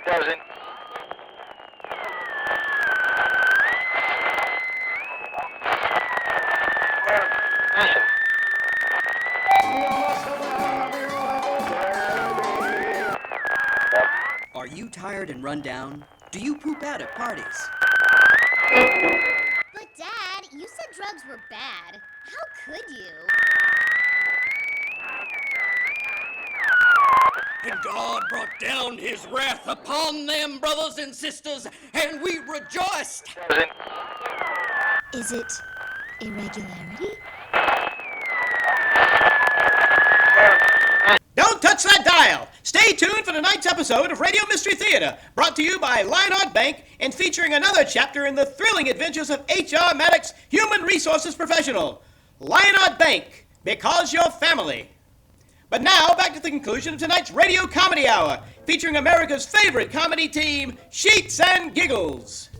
doesn't. Listen. Are you tired and run down? Do you poop out at parties? But Dad, you said drugs were bad. How could you? And God brought down his wrath upon them, brothers and sisters, and we rejoiced. Doesn't. Is it irregularity? Don't touch that dial! Stay tuned for tonight's episode of Radio Mystery Theater, brought to you by Lionheart Bank and featuring another chapter in the thrilling adventures of H.R. Maddox, Human Resources Professional. Lionheart Bank, because you're family. But now, back to the conclusion of tonight's Radio Comedy Hour, featuring America's favorite comedy team, Sheets and Giggles.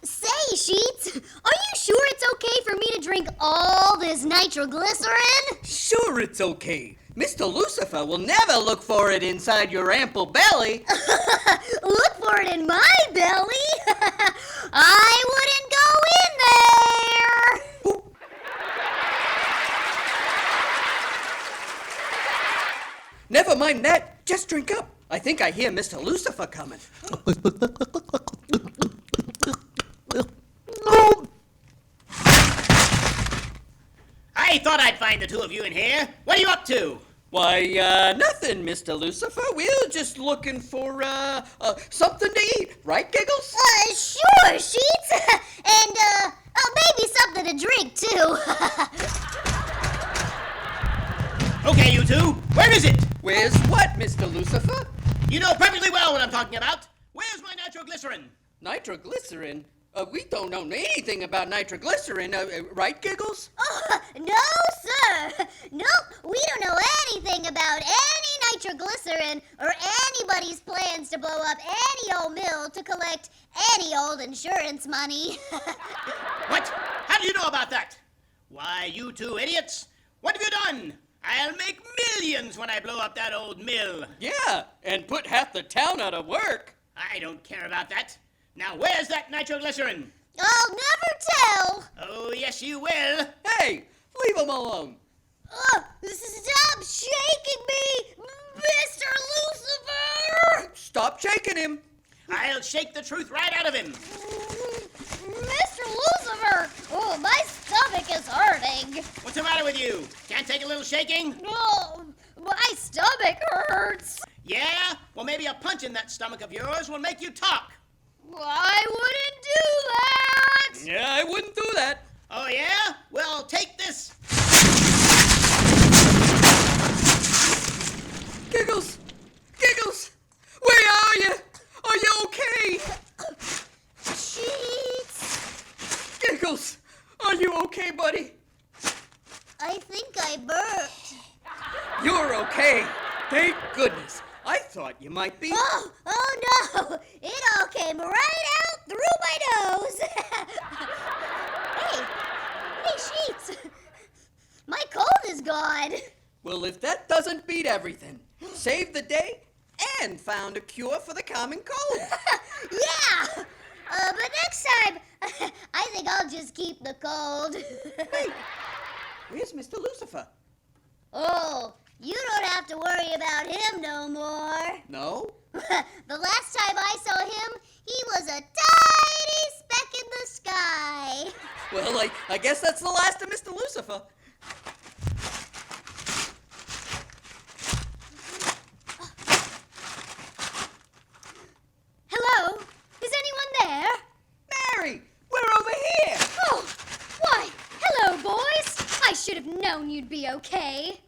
Say, Sheets, are you sure it's okay for me to drink all this nitroglycerin? Sure, it's okay. Mr. Lucifer will never look for it inside your ample belly. Look for it in my belly? I wouldn't go in there! Never mind that. Just drink up. I think I hear Mr. Lucifer coming. I thought I'd find the two of you in here. What are you up to? Why, nothing, Mr. Lucifer. We're just looking for, something to eat. Right, Giggles? Sure, Sheets. And, maybe something to drink, too. Okay, you two, where is it? Where's what, Mr. Lucifer? You know perfectly well what I'm talking about. Where's my nitroglycerin? Nitroglycerin? We don't know anything about nitroglycerin, right, Giggles? No, sir. Nope, we don't know anything about any nitroglycerin or anybody's plans to blow up any old mill to collect any old insurance money. What? How do you know about that? Why, you two idiots, what have you done? I'll make millions when I blow up that old mill. Yeah, and put half the town out of work. I don't care about that. Now, where's that nitroglycerin? I'll never tell. Oh, yes, you will. Hey, leave him alone. Stop shaking me, Mr. Lucifer! Stop shaking him. I'll shake the truth right out of him. Mr. Lucifer! Oh, my stomach is hurting. What's the matter with you? Can't take a little shaking? Oh, my stomach hurts. Yeah? Well, maybe a punch in that stomach of yours will make you talk. I wouldn't do that. Yeah, I wouldn't do that. Oh, yeah? Well, take this. Giggles! Giggles! Where are you? Are you okay? Sheets. Giggles! Are you okay, buddy? I think I burped. You're okay. Thank goodness. I thought you might be. Oh no! It all came right out through my nose. Hey, Sheets. My cold is gone. Well, if that doesn't beat everything, saved the day and found a cure for the common cold. Yeah! But next time, I think I'll just keep the cold. Hey, where's Mr. Lucifer? Oh, you don't have to worry about him no more. No? The last time I saw him, he was a tiny speck in the sky. Well, I guess that's the last of Mr. Lucifer. Hello? Is anyone there? Mary, we're over here. Oh, why, hello, boys. I should have known you'd be okay.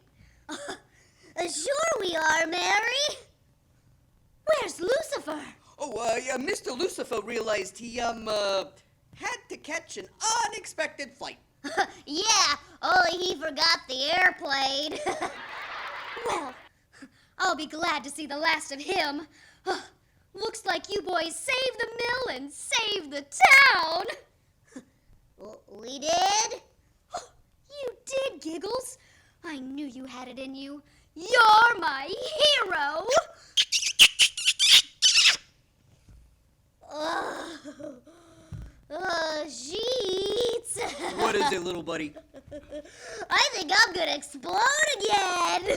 Sure we are, Mary. Where's Lucifer? Oh, Mr. Lucifer realized he, had to catch an unexpected flight. Yeah, only he forgot the airplane. Well, I'll be glad to see the last of him. Looks like you boys saved the mill and saved the town. We did? You did I knew you had it in you. You're my hero! Jeets. What is it, little buddy? I think I'm gonna explode again.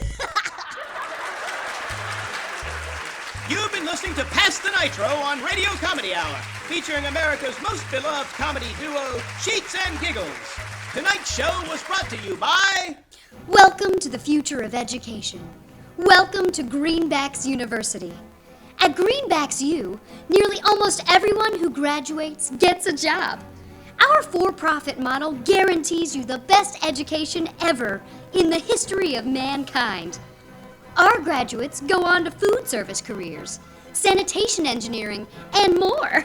You've been listening to Pass the Nitro on Radio Comedy Hour, featuring America's most beloved comedy duo, Sheets and Giggles. Tonight's show was brought to you by... Welcome to the future of education. Welcome to Greenbacks University. At Greenbacks U, nearly almost everyone who graduates gets a job. Our for-profit model guarantees you the best education ever in the history of mankind. Our graduates go on to food service careers, sanitation engineering, and more.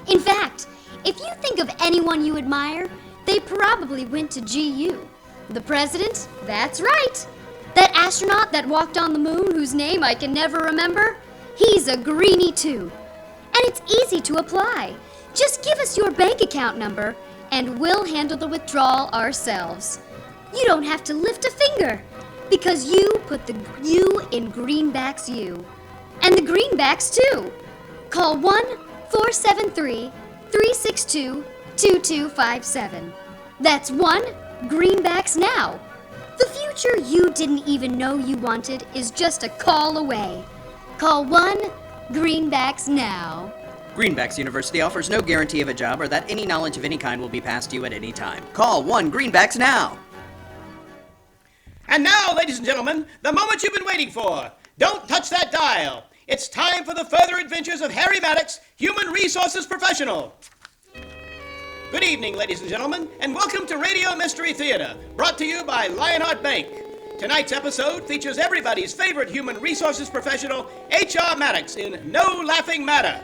In fact, if you think of anyone you admire, they probably went to GU. The president? That's right. That astronaut that walked on the moon whose name I can never remember? He's a greenie too. And it's easy to apply. Just give us your bank account number and we'll handle the withdrawal ourselves. You don't have to lift a finger because you put the U in Greenbacks U. And the Greenbacks too. Call 1-473-362-2257. That's 1 Greenbacks now. The future you didn't even know you wanted is just a call away. Call 1 Greenbacks now. Greenbacks University offers no guarantee of a job or that any knowledge of any kind will be passed to you at any time. Call 1 Greenbacks now. And now, ladies and gentlemen, the moment you've been waiting for. Don't touch that dial. It's time for the further adventures of Harry Maddox, Human Resources Professional. Good evening, ladies and gentlemen, and welcome to Radio Mystery Theater, brought to you by Lionheart Bank. Tonight's episode features everybody's favorite human resources professional, H.R. Maddox, in No Laughing Matter.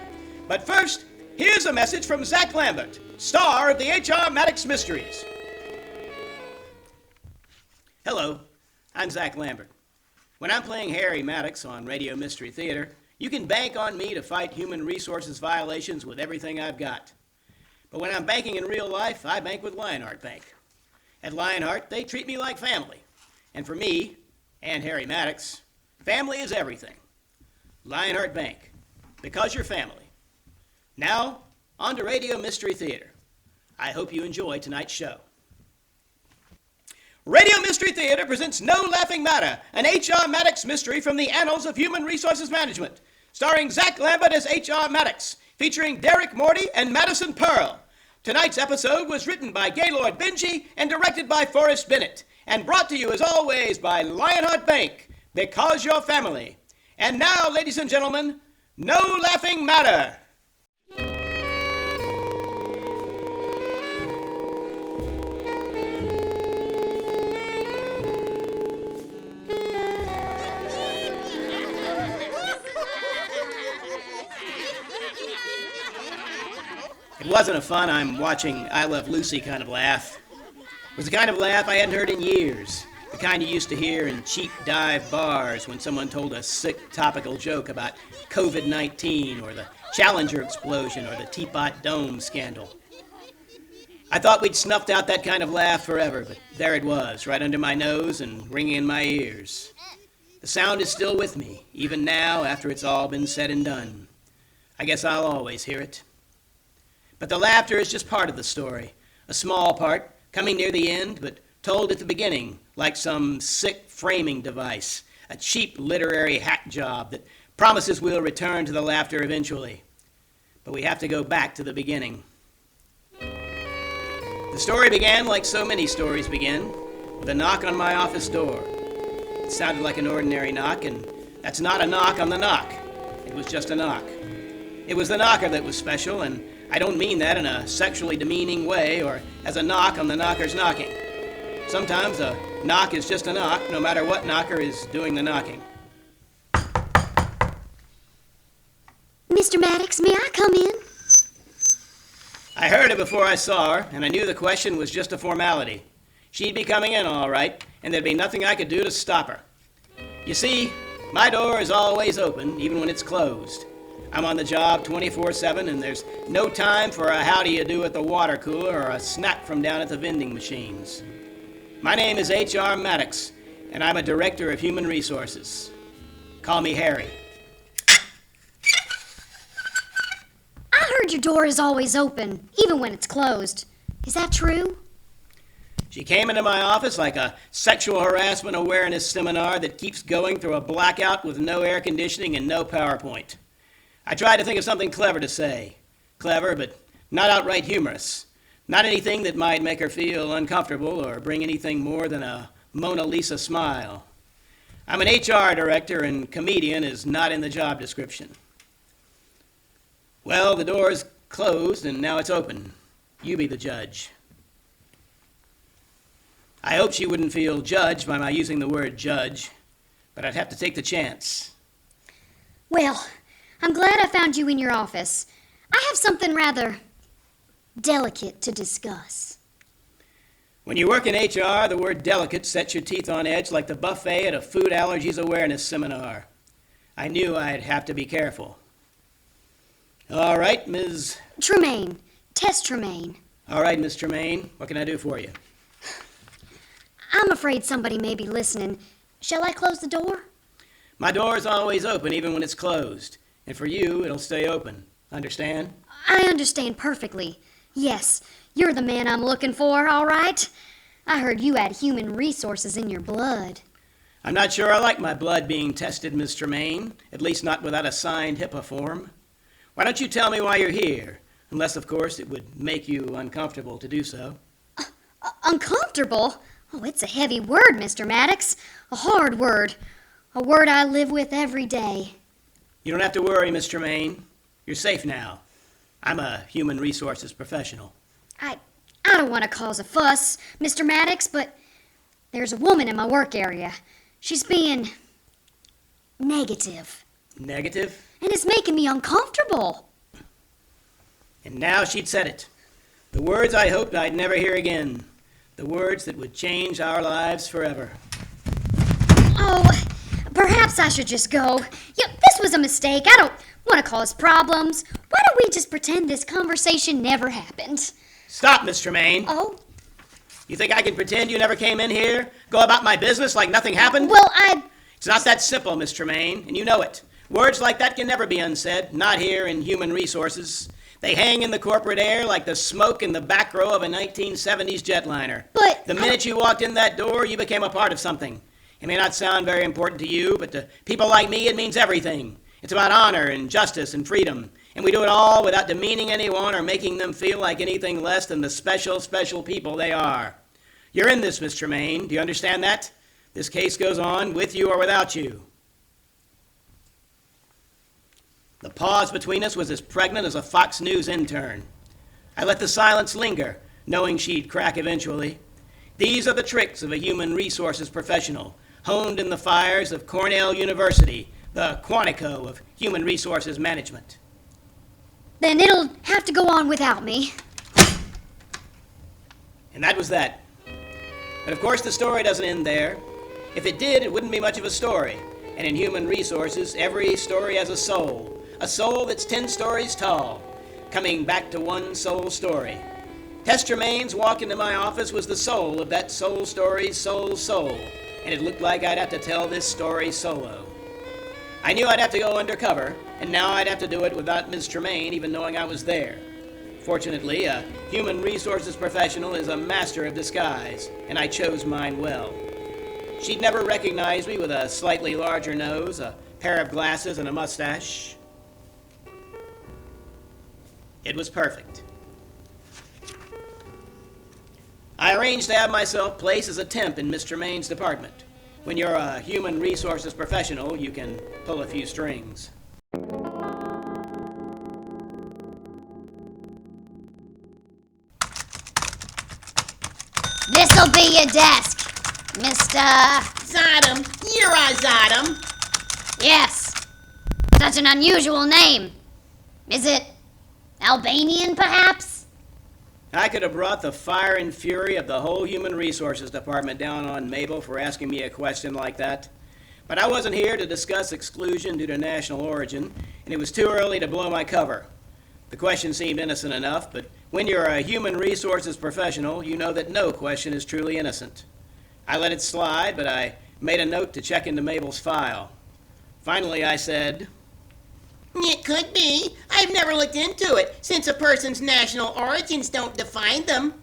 But first, here's a message from Zach Lambert, star of the H.R. Maddox Mysteries. Hello, I'm Zach Lambert. When I'm playing Harry Maddox on Radio Mystery Theater, you can bank on me to fight human resources violations with everything I've got. But when I'm banking in real life, I bank with Lionheart Bank. At Lionheart, they treat me like family. And for me, and Harry Maddox, family is everything. Lionheart Bank, because you're family. Now, on to Radio Mystery Theater. I hope you enjoy tonight's show. Radio Mystery Theater presents No Laughing Matter, an H.R. Maddox mystery from the annals of human resources management, starring Zach Lambert as H.R. Maddox, featuring Derek Morty and Madison Pearl. Tonight's episode was written by Gaylord Benji and directed by Forrest Bennett, and brought to you as always by Lionheart Bank, because you're family. And now, ladies and gentlemen, No Laughing Matter. It wasn't a fun I'm watching I Love Lucy kind of laugh. It was the kind of laugh I hadn't heard in years. The kind you used to hear in cheap dive bars when someone told a sick topical joke about COVID-19 or the Challenger explosion or the Teapot Dome scandal. I thought we'd snuffed out that kind of laugh forever, but there it was, right under my nose and ringing in my ears. The sound is still with me, even now after it's all been said and done. I guess I'll always hear it. But the laughter is just part of the story, a small part, coming near the end, but told at the beginning, like some sick framing device, a cheap literary hack job that promises we'll return to the laughter eventually. But we have to go back to the beginning. The story began like so many stories begin, with a knock on my office door. It sounded like an ordinary knock, and that's not a knock on the knock. It was just a knock. It was the knocker that was special, and I don't mean that in a sexually demeaning way or as a knock on the knocker's knocking. Sometimes a knock is just a knock, no matter what knocker is doing the knocking. Mr. Maddox, may I come in? I heard her before I saw her, and I knew the question was just a formality. She'd be coming in all right, and there'd be nothing I could do to stop her. You see, my door is always open, even when it's closed. I'm on the job 24/7, and there's no time for a howdy-you-do at the water cooler or a snack from down at the vending machines. My name is H.R. Maddox, and I'm a director of human resources. Call me Harry. I heard your door is always open, even when it's closed. Is that true? She came into my office like a sexual harassment awareness seminar that keeps going through a blackout with no air conditioning and no PowerPoint. I tried to think of something clever to say. Clever, but not outright humorous. Not anything that might make her feel uncomfortable or bring anything more than a Mona Lisa smile. I'm an HR director, and comedian is not in the job description. Well, the door's closed, and now it's open. You be the judge. I hoped she wouldn't feel judged by my using the word judge, but I'd have to take the chance. Well, I'm glad I found you in your office. I have something rather delicate to discuss. When you work in HR, the word delicate sets your teeth on edge like the buffet at a food allergies awareness seminar. I knew I'd have to be careful. All right, Ms. Tremaine. Tess Tremaine. All right, Miss Tremaine, what can I do for you? I'm afraid somebody may be listening. Shall I close the door? My door's always open, even when it's closed. And for you, it'll stay open. Understand? I understand perfectly. Yes, you're the man I'm looking for, all right. I heard you had human resources in your blood. I'm not sure I like my blood being tested, Miss Tremaine, at least not without a signed HIPAA form. Why don't you tell me why you're here? Unless, of course, it would make you uncomfortable to do so. Uncomfortable? Oh, it's a heavy word, Mr. Maddox. A hard word. A word I live with every day. You don't have to worry, Miss Tremaine. You're safe now. I'm a human resources professional. I don't want to cause a fuss, Mr. Maddox, but there's a woman in my work area. She's being negative. Negative? And it's making me uncomfortable. And now she'd said it. The words I hoped I'd never hear again. The words that would change our lives forever. Oh, perhaps I should just go. This was a mistake. I don't want to cause problems. Why don't we just pretend this conversation never happened? Stop, Miss Tremaine. Oh? You think I can pretend you never came in here? Go about my business like nothing happened? Well, It's not that simple, Miss Tremaine, and you know it. Words like that can never be unsaid, not here in human resources. They hang in the corporate air like the smoke in the back row of a 1970s jetliner. But the minute you walked in that door, you became a part of something. It may not sound very important to you, but to people like me, it means everything. It's about honor and justice and freedom. And we do it all without demeaning anyone or making them feel like anything less than the special, special people they are. You're in this, Miss Tremaine. Do you understand that? This case goes on with you or without you. The pause between us was as pregnant as a Fox News intern. I let the silence linger, knowing she'd crack eventually. These are the tricks of a human resources professional, honed in the fires of Cornell University, the Quantico of human resources management. then it'll have to go on without me. And that was that. But of course the story doesn't end there. If it did, it wouldn't be much of a story. And in human resources, every story has a soul that's 10 stories tall, coming back to one soul story. Tess Tremaine's walk into my office was the soul of that soul story's soul, and it looked like I'd have to tell this story solo. I knew I'd have to go undercover, and now I'd have to do it without Ms. Tremaine even knowing I was there. Fortunately, a human resources professional is a master of disguise, and I chose mine well. She'd never recognize me with a slightly larger nose, a pair of glasses, and a mustache. It was perfect. I arranged to have myself placed as a temp in Miss Tremaine's department. When you're a human resources professional, you can pull a few strings. This'll be your desk, Mr. Zodum, you're a Zodum. Yes. Such an unusual name. Is it Albanian, perhaps? I could have brought the fire and fury of the whole human resources department down on Mabel for asking me a question like that. But I wasn't here to discuss exclusion due to national origin, and it was too early to blow my cover. The question seemed innocent enough, but when you're a human resources professional, you know that no question is truly innocent. I let it slide, but I made a note to check into Mabel's file. Finally, I said, It could be. I've never looked into it, since a person's national origins don't define them.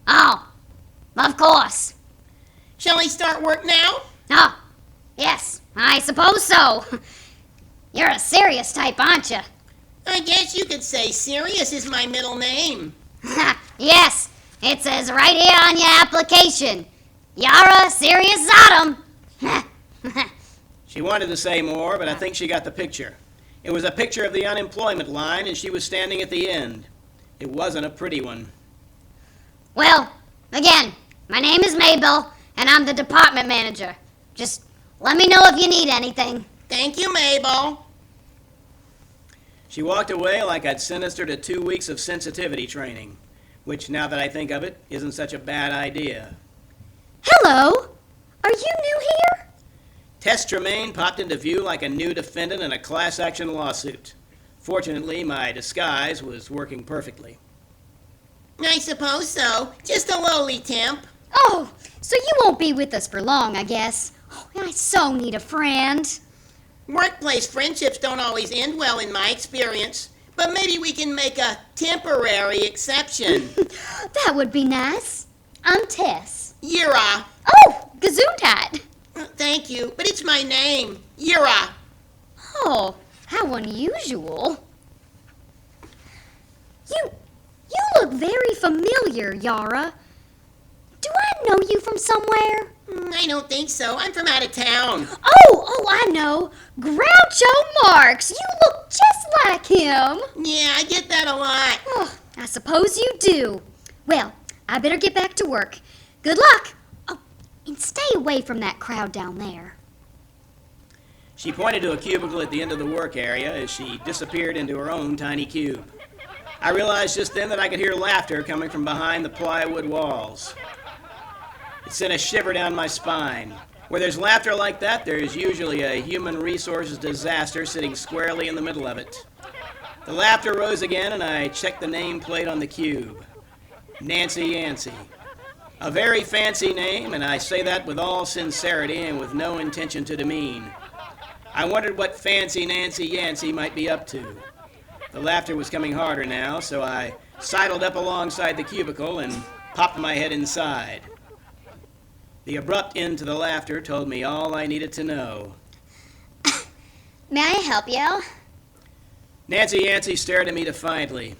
Oh, of course. Shall I start work now? Oh, yes, I suppose so. You're a serious type, aren't you? I guess you could say Sirius is my middle name. Yes, it says right here on your application. Yara Sirius Zodom. she wanted to say more, but I think she got the picture. It was a picture of the unemployment line, and she was standing at the end. It wasn't a pretty one. Well, again, my name is Mabel, and I'm the department manager. Just let me know if you need anything. Thank you, Mabel. She walked away like I'd sentenced her to 2 weeks of sensitivity training, which, now that I think of it, isn't such a bad idea. Hello? Are you new here? Tess Tremaine popped into view like a new defendant in a class action lawsuit. Fortunately, my disguise was working perfectly. I suppose so. Just a lowly temp. Oh, so you won't be with us for long, I guess. Oh, I so need a friend. Workplace friendships don't always end well in my experience, but maybe we can make a temporary exception. That would be nice. I'm Tess. Yura. Oh, Gesundheit. Thank you, but it's my name. Yura. Oh, how unusual. You look very familiar, Yara. Do I know you from somewhere? I don't think so. I'm from out of town. Oh, I know. Groucho Marx. You look just like him. Yeah, I get that a lot. Oh, I suppose you do. Well, I better get back to work. Good luck. Oh, and stay away from that crowd down there. She pointed to a cubicle at the end of the work area as she disappeared into her own tiny cube. I realized just then that I could hear laughter coming from behind the plywood walls. It sent a shiver down my spine. Where there's laughter like that, there's usually a human resources disaster sitting squarely in the middle of it. The laughter rose again, and I checked the nameplate on the cube. Nancy Yancey. A very fancy name, and I say that with all sincerity and with no intention to demean. I wondered what fancy Nancy Yancey might be up to. The laughter was coming harder now, so I sidled up alongside the cubicle and popped my head inside. The abrupt end to the laughter told me all I needed to know. May I help you? Nancy Yancey stared at me defiantly.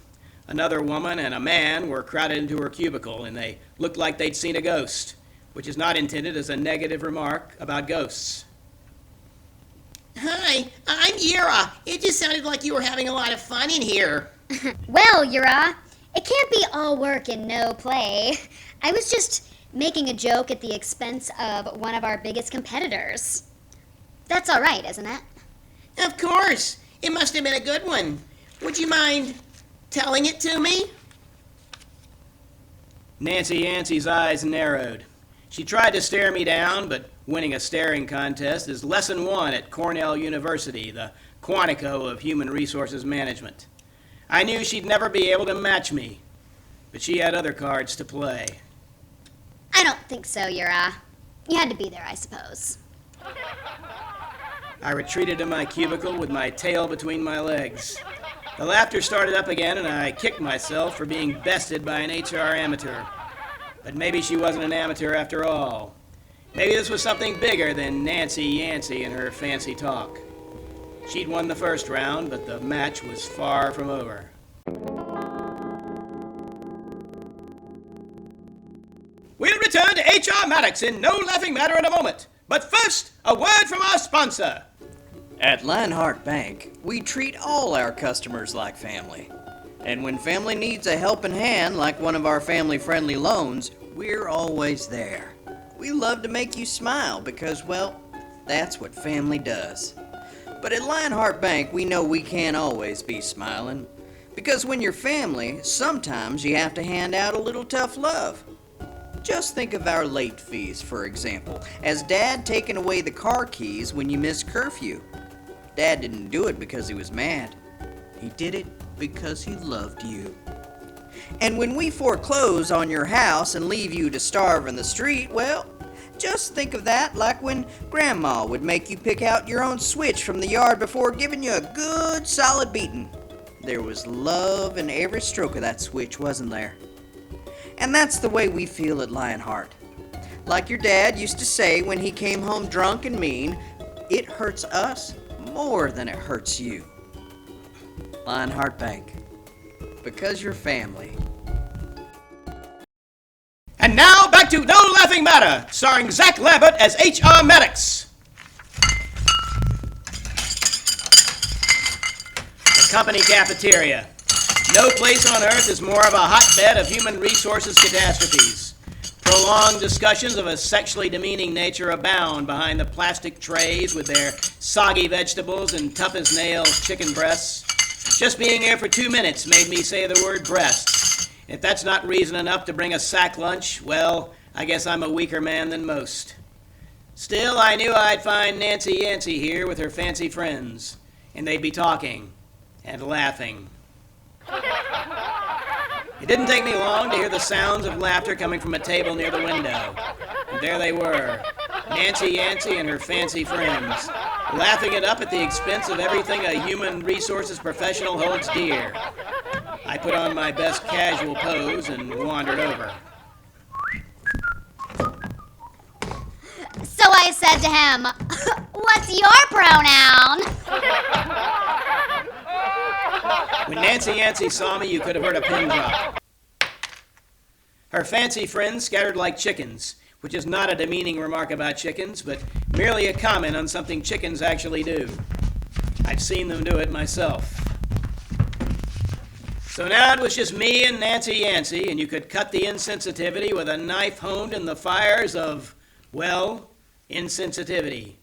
Another woman and a man were crowded into her cubicle, and they looked like they'd seen a ghost, which is not intended as a negative remark about ghosts. Hi, I'm Yura. It just sounded like you were having a lot of fun in here. Well, Yura, it can't be all work and no play. I was just making a joke at the expense of one of our biggest competitors. That's all right, isn't it? Of course. It must have been a good one. Would you mind telling it to me? Nancy Yancey's eyes narrowed. She tried to stare me down, but winning a staring contest is lesson 1 at Cornell University, the Quantico of human resources management. I knew she'd never be able to match me, but she had other cards to play. I don't think so, Yura. You had to be there, I suppose. I retreated to my cubicle with my tail between my legs. The laughter started up again, and I kicked myself for being bested by an HR amateur. But maybe she wasn't an amateur after all. Maybe this was something bigger than Nancy Yancey and her fancy talk. She'd won the first round, but the match was far from over. We'll return to HR Maddox in no laughing matter in a moment. But first, a word from our sponsor. At Lionheart Bank, we treat all our customers like family. And when family needs a helping hand like one of our family-friendly loans, we're always there. We love to make you smile because, well, that's what family does. But at Lionheart Bank, we know we can't always be smiling. Because when you're family, sometimes you have to hand out a little tough love. Just think of our late fees, for example, as Dad taking away the car keys when you missed curfew. Dad didn't do it because he was mad. He did it because he loved you. And when we foreclose on your house and leave you to starve in the street, well, just think of that like when Grandma would make you pick out your own switch from the yard before giving you a good solid beating. There was love in every stroke of that switch, wasn't there? And that's the way we feel at Lionheart. Like your dad used to say when he came home drunk and mean, it hurts us more than it hurts you. Lionheart Bank, because you're family. And now back to No Laughing Matter, starring Zach Lambert as H.R. Maddox. The company cafeteria. No place on earth is more of a hotbed of human resources catastrophes. Prolonged discussions of a sexually demeaning nature abound behind the plastic trays with their soggy vegetables and tough-as-nails chicken breasts. Just being here for 2 minutes made me say the word breasts. If that's not reason enough to bring a sack lunch, well, I guess I'm a weaker man than most. Still, I knew I'd find Nancy Yancey here with her fancy friends, and they'd be talking and laughing. It didn't take me long to hear the sounds of laughter coming from a table near the window. And there they were, Nancy Yancey and her fancy friends, laughing it up at the expense of everything a human resources professional holds dear. I put on my best casual pose and wandered over. So I said to him, "What's your pronoun?" When Nancy Yancey saw me, you could have heard a pin drop. Her fancy friends scattered like chickens, which is not a demeaning remark about chickens, but merely a comment on something chickens actually do. I've seen them do it myself. So now it was just me and Nancy Yancey, and you could cut the insensitivity with a knife honed in the fires of, well, insensitivity.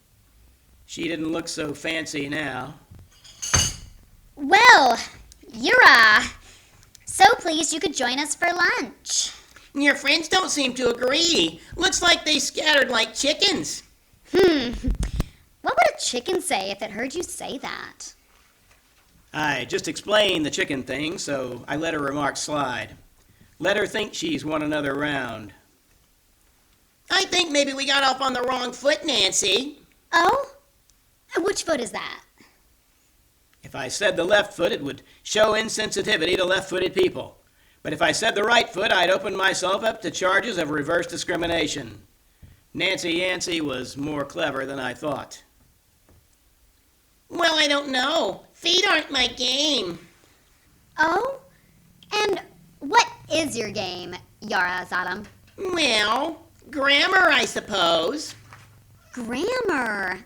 She didn't look so fancy now. Well, you're, so pleased you could join us for lunch. Your friends don't seem to agree. Looks like they scattered like chickens. What would a chicken say if it heard you say that? I just explained the chicken thing, so I let her remark slide. Let her think she's won another round. I think maybe we got off on the wrong foot, Nancy. Oh? Which foot is that? If I said the left foot, it would show insensitivity to left-footed people. But if I said the right foot, I'd open myself up to charges of reverse discrimination. Nancy Yancey was more clever than I thought. Well, I don't know. Feet aren't my game. Oh? And what is your game, Yara Zadam? Well, grammar, I suppose. Grammar.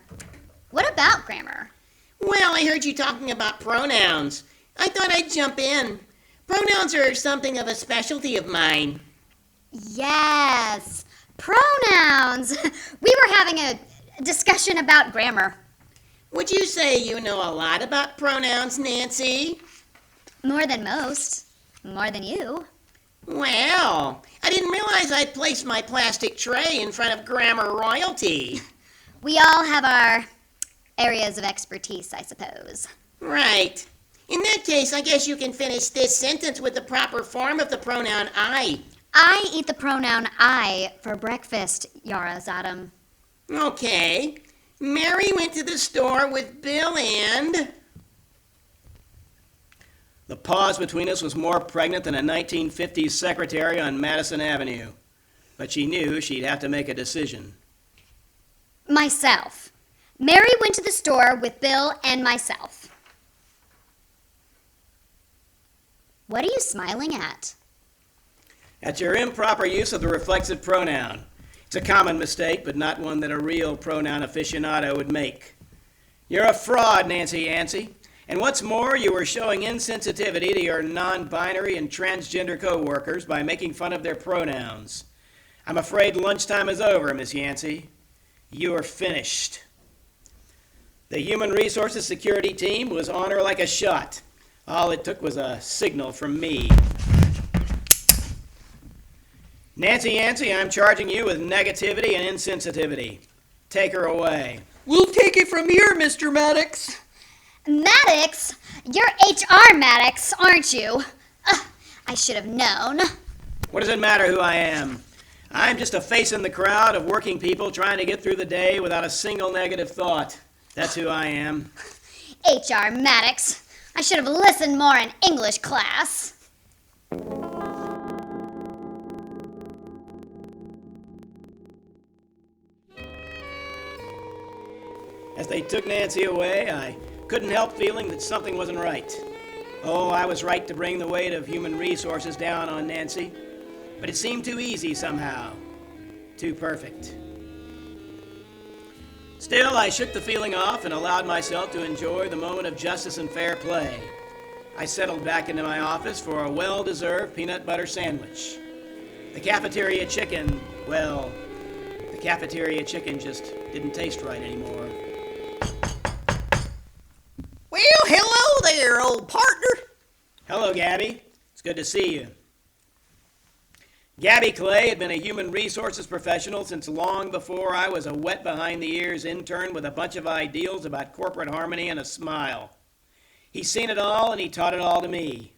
What about grammar? Well, I heard you talking about pronouns. I thought I'd jump in. Pronouns are something of a specialty of mine. Yes, pronouns. We were having a discussion about grammar. Would you say you know a lot about pronouns, Nancy? More than most. More than you. Well, I didn't realize I'd placed my plastic tray in front of grammar royalty. We all have our areas of expertise, I suppose. Right. In that case, I guess you can finish this sentence with the proper form of the pronoun I. I eat the pronoun I for breakfast, Yara Zadam. Okay. Mary went to the store with Bill and... The pause between us was more pregnant than a 1950s secretary on Madison Avenue. But she knew she'd have to make a decision. Myself. Mary went to the store with Bill and myself. What are you smiling at? At your improper use of the reflexive pronoun. It's a common mistake, but not one that a real pronoun aficionado would make. You're a fraud, Nancy Yancey. And what's more, you were showing insensitivity to your non-binary and transgender co-workers by making fun of their pronouns. I'm afraid lunchtime is over, Miss Yancey. You're finished. The Human Resources Security Team was on her like a shot. All it took was a signal from me. Nancy Yancey, I'm charging you with negativity and insensitivity. Take her away. We'll take it from here, Mr. Maddox. Maddox? You're HR Maddox, aren't you? I should have known. What does it matter who I am? I'm just a face in the crowd of working people trying to get through the day without a single negative thought. That's who I am. H.R. Maddox. I should have listened more in English class. As they took Nancy away, I couldn't help feeling that something wasn't right. Oh, I was right to bring the weight of human resources down on Nancy, but it seemed too easy somehow, too perfect. Still, I shook the feeling off and allowed myself to enjoy the moment of justice and fair play. I settled back into my office for a well-deserved peanut butter sandwich. The cafeteria chicken, well, the cafeteria chicken just didn't taste right anymore. Well, hello there, old partner. Hello, Gabby. It's good to see you. Gabby Clay had been a human resources professional since long before I was a wet behind-the-ears intern with a bunch of ideals about corporate harmony and a smile. He's seen it all, and he taught it all to me.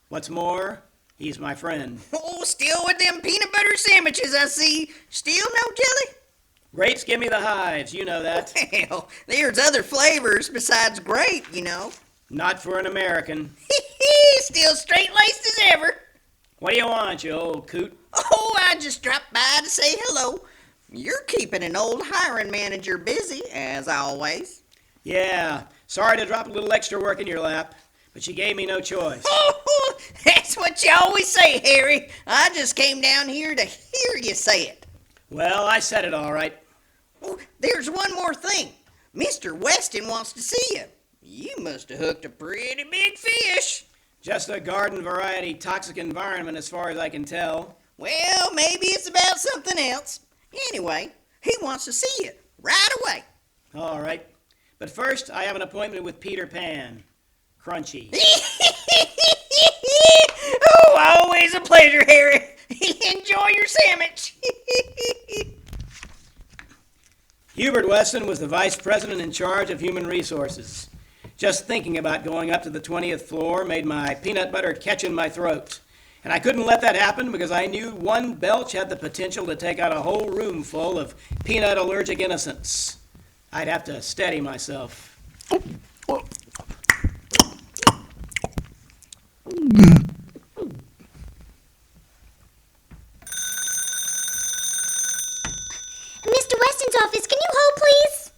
What's more, he's my friend. Oh, still with them peanut butter sandwiches, I see. Still no jelly? Grapes give me the hives, you know that. Well, there's other flavors besides grape, you know. Not for an American. Still straight-laced as ever. What do you want, you old coot? Oh, I just dropped by to say hello. You're keeping an old hiring manager busy, as always. Yeah, sorry to drop a little extra work in your lap, but she gave me no choice. Oh, that's what you always say, Harry. I just came down here to hear you say it. Well, I said it all right. Oh, there's one more thing. Mr. Weston wants to see you. You must have hooked a pretty big fish. Just a garden variety toxic environment as far as I can tell. Well, maybe it's about something else. Anyway, he wants to see you right away. All right. But first, I have an appointment with Peter Pan. Crunchy. Oh, always a pleasure, Harry. Enjoy your sandwich. Hubert Weston was the vice president in charge of human resources. Just thinking about going up to the 20th floor made my peanut butter catch in my throat. And I couldn't let that happen because I knew one belch had the potential to take out a whole room full of peanut allergic innocents. I'd have to steady myself. Mr. Weston's office, can you hold, please?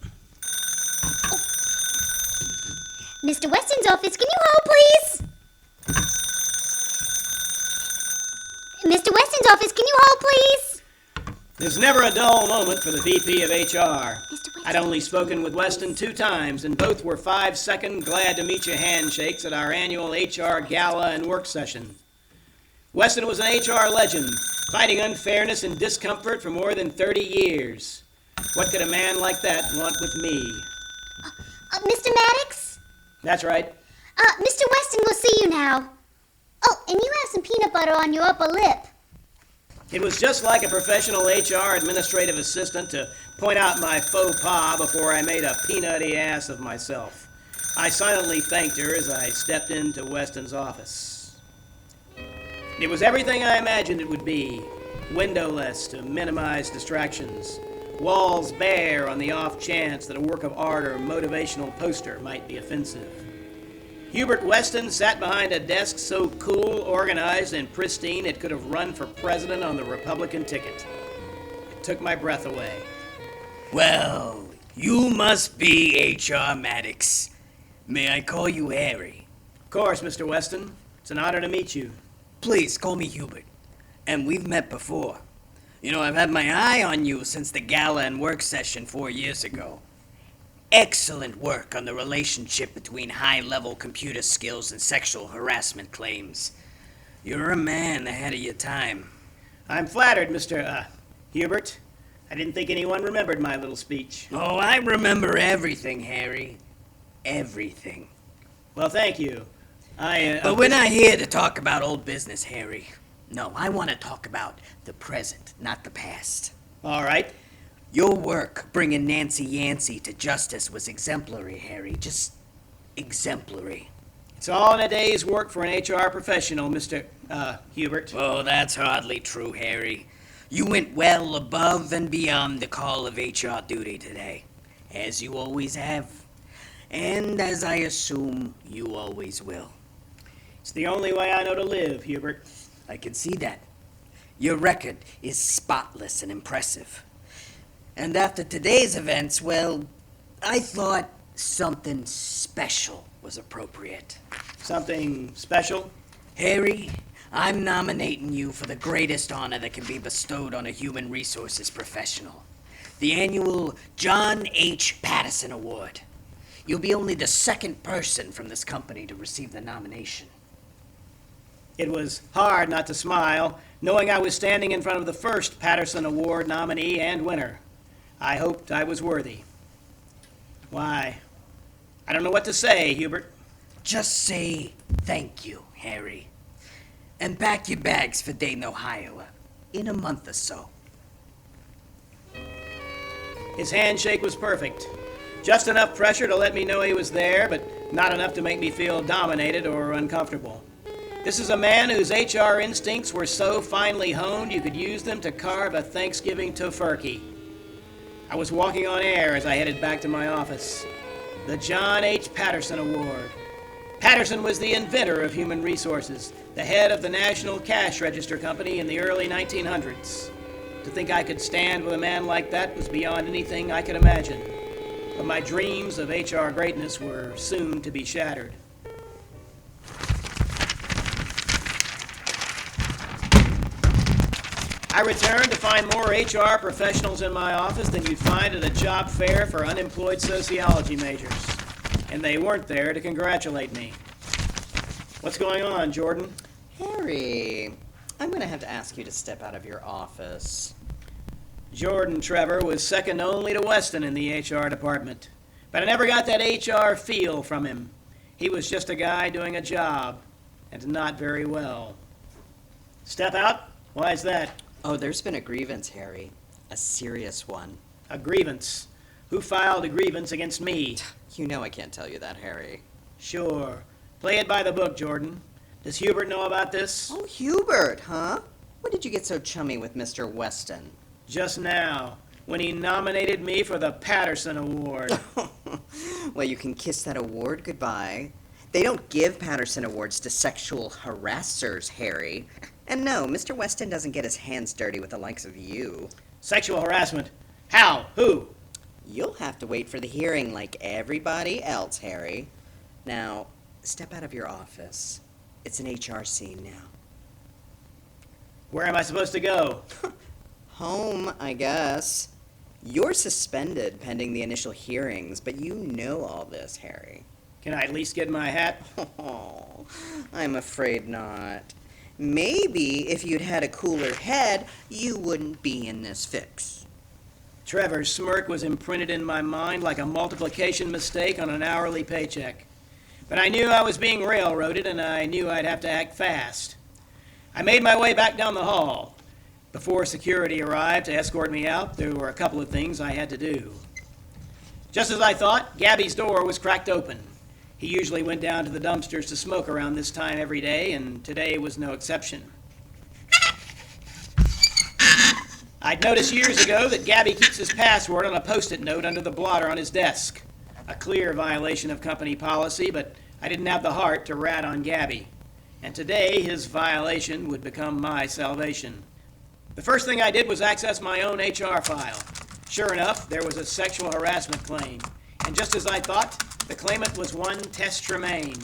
Mr. Weston's office, can you hold, please? Mr. Weston's office, can you hold, please? There's never a dull moment for the VP of HR. Weston. I'd only spoken with Weston 2 times, and both were 5-second glad-to-meet-you handshakes at our annual HR gala and work session. Weston was an HR legend, fighting unfairness and discomfort for more than 30 years. What could a man like that want with me? Mr. Maddox? That's right. Mr. Weston will see you now. Oh, and you have some peanut butter on your upper lip. It was just like a professional HR administrative assistant to point out my faux pas before I made a peanutty ass of myself. I silently thanked her as I stepped into Weston's office. It was everything I imagined it would be. Windowless to minimize distractions. Walls bare on the off chance that a work of art or motivational poster might be offensive. Hubert Weston sat behind a desk so cool, organized, and pristine it could have run for president on the Republican ticket. It took my breath away. Well, you must be H.R. Maddox. May I call you Harry? Of course, Mr. Weston. It's an honor to meet you. Please call me Hubert. And we've met before. You know, I've had my eye on you since the gala and work session 4 years ago. Excellent work on the relationship between high-level computer skills and sexual harassment claims. You're a man ahead of your time. I'm flattered, Mr. Hubert. I didn't think anyone remembered my little speech. Oh, I remember everything, Harry. Everything. Well, thank you. But we're not here to talk about old business, Harry. No, I want to talk about the present, not the past. All right. Your work bringing Nancy Yancey to justice was exemplary, Harry. Just exemplary. It's all in a day's work for an HR professional, Mr. Hubert. Oh, that's hardly true, Harry. You went well above and beyond the call of HR duty today, as you always have, and as I assume you always will. It's the only way I know to live, Hubert. I can see that. Your record is spotless and impressive. And after today's events, well, I thought something special was appropriate. Something special? Harry, I'm nominating you for the greatest honor that can be bestowed on a human resources professional. The annual John H. Patterson Award. You'll be only the second person from this company to receive the nomination. It was hard not to smile, knowing I was standing in front of the first Patterson Award nominee and winner. I hoped I was worthy. Why, I don't know what to say, Hubert. Just say thank you, Harry. And pack your bags for Dayton, Ohio in a month or so. His handshake was perfect. Just enough pressure to let me know he was there, but not enough to make me feel dominated or uncomfortable. This is a man whose HR instincts were so finely honed you could use them to carve a Thanksgiving tofurkey. I was walking on air as I headed back to my office. The John H. Patterson Award. Patterson was the inventor of human resources, the head of the National Cash Register Company in the early 1900s. To think I could stand with a man like that was beyond anything I could imagine. But my dreams of HR greatness were soon to be shattered. I returned to find more HR professionals in my office than you'd find at a job fair for unemployed sociology majors. And they weren't there to congratulate me. What's going on, Jordan? Harry, I'm going to have to ask you to step out of your office. Jordan Trevor was second only to Weston in the HR department. But I never got that HR feel from him. He was just a guy doing a job, and not very well. Step out? Why is that? Oh, there's been a grievance, Harry. A serious one. A grievance? Who filed a grievance against me? You know I can't tell you that, Harry. Sure. Play it by the book, Jordan. Does Hubert know about this? Oh, Hubert, huh? When did you get so chummy with Mr. Weston? Just now, when he nominated me for the Patterson Award. Well, you can kiss that award goodbye. They don't give Patterson Awards to sexual harassers, Harry. And no, Mr. Weston doesn't get his hands dirty with the likes of you. Sexual harassment? How? Who? You'll have to wait for the hearing like everybody else, Harry. Now, step out of your office. It's an HR scene now. Where am I supposed to go? Home, I guess. You're suspended pending the initial hearings, but you know all this, Harry. Can I at least get my hat? Oh, I'm afraid not. Maybe if you'd had a cooler head, you wouldn't be in this fix. Trevor's smirk was imprinted in my mind like a multiplication mistake on an hourly paycheck. But I knew I was being railroaded, and I knew I'd have to act fast. I made my way back down the hall. Before security arrived to escort me out, there were a couple of things I had to do. Just as I thought, Gabby's door was cracked open. He usually went down to the dumpsters to smoke around this time every day, and today was no exception. I'd noticed years ago that Gabby keeps his password on a Post-it note under the blotter on his desk. A clear violation of company policy, but I didn't have the heart to rat on Gabby. And today, his violation would become my salvation. The first thing I did was access my own HR file. Sure enough, there was a sexual harassment claim. And just as I thought, the claimant was one Tess Tremaine.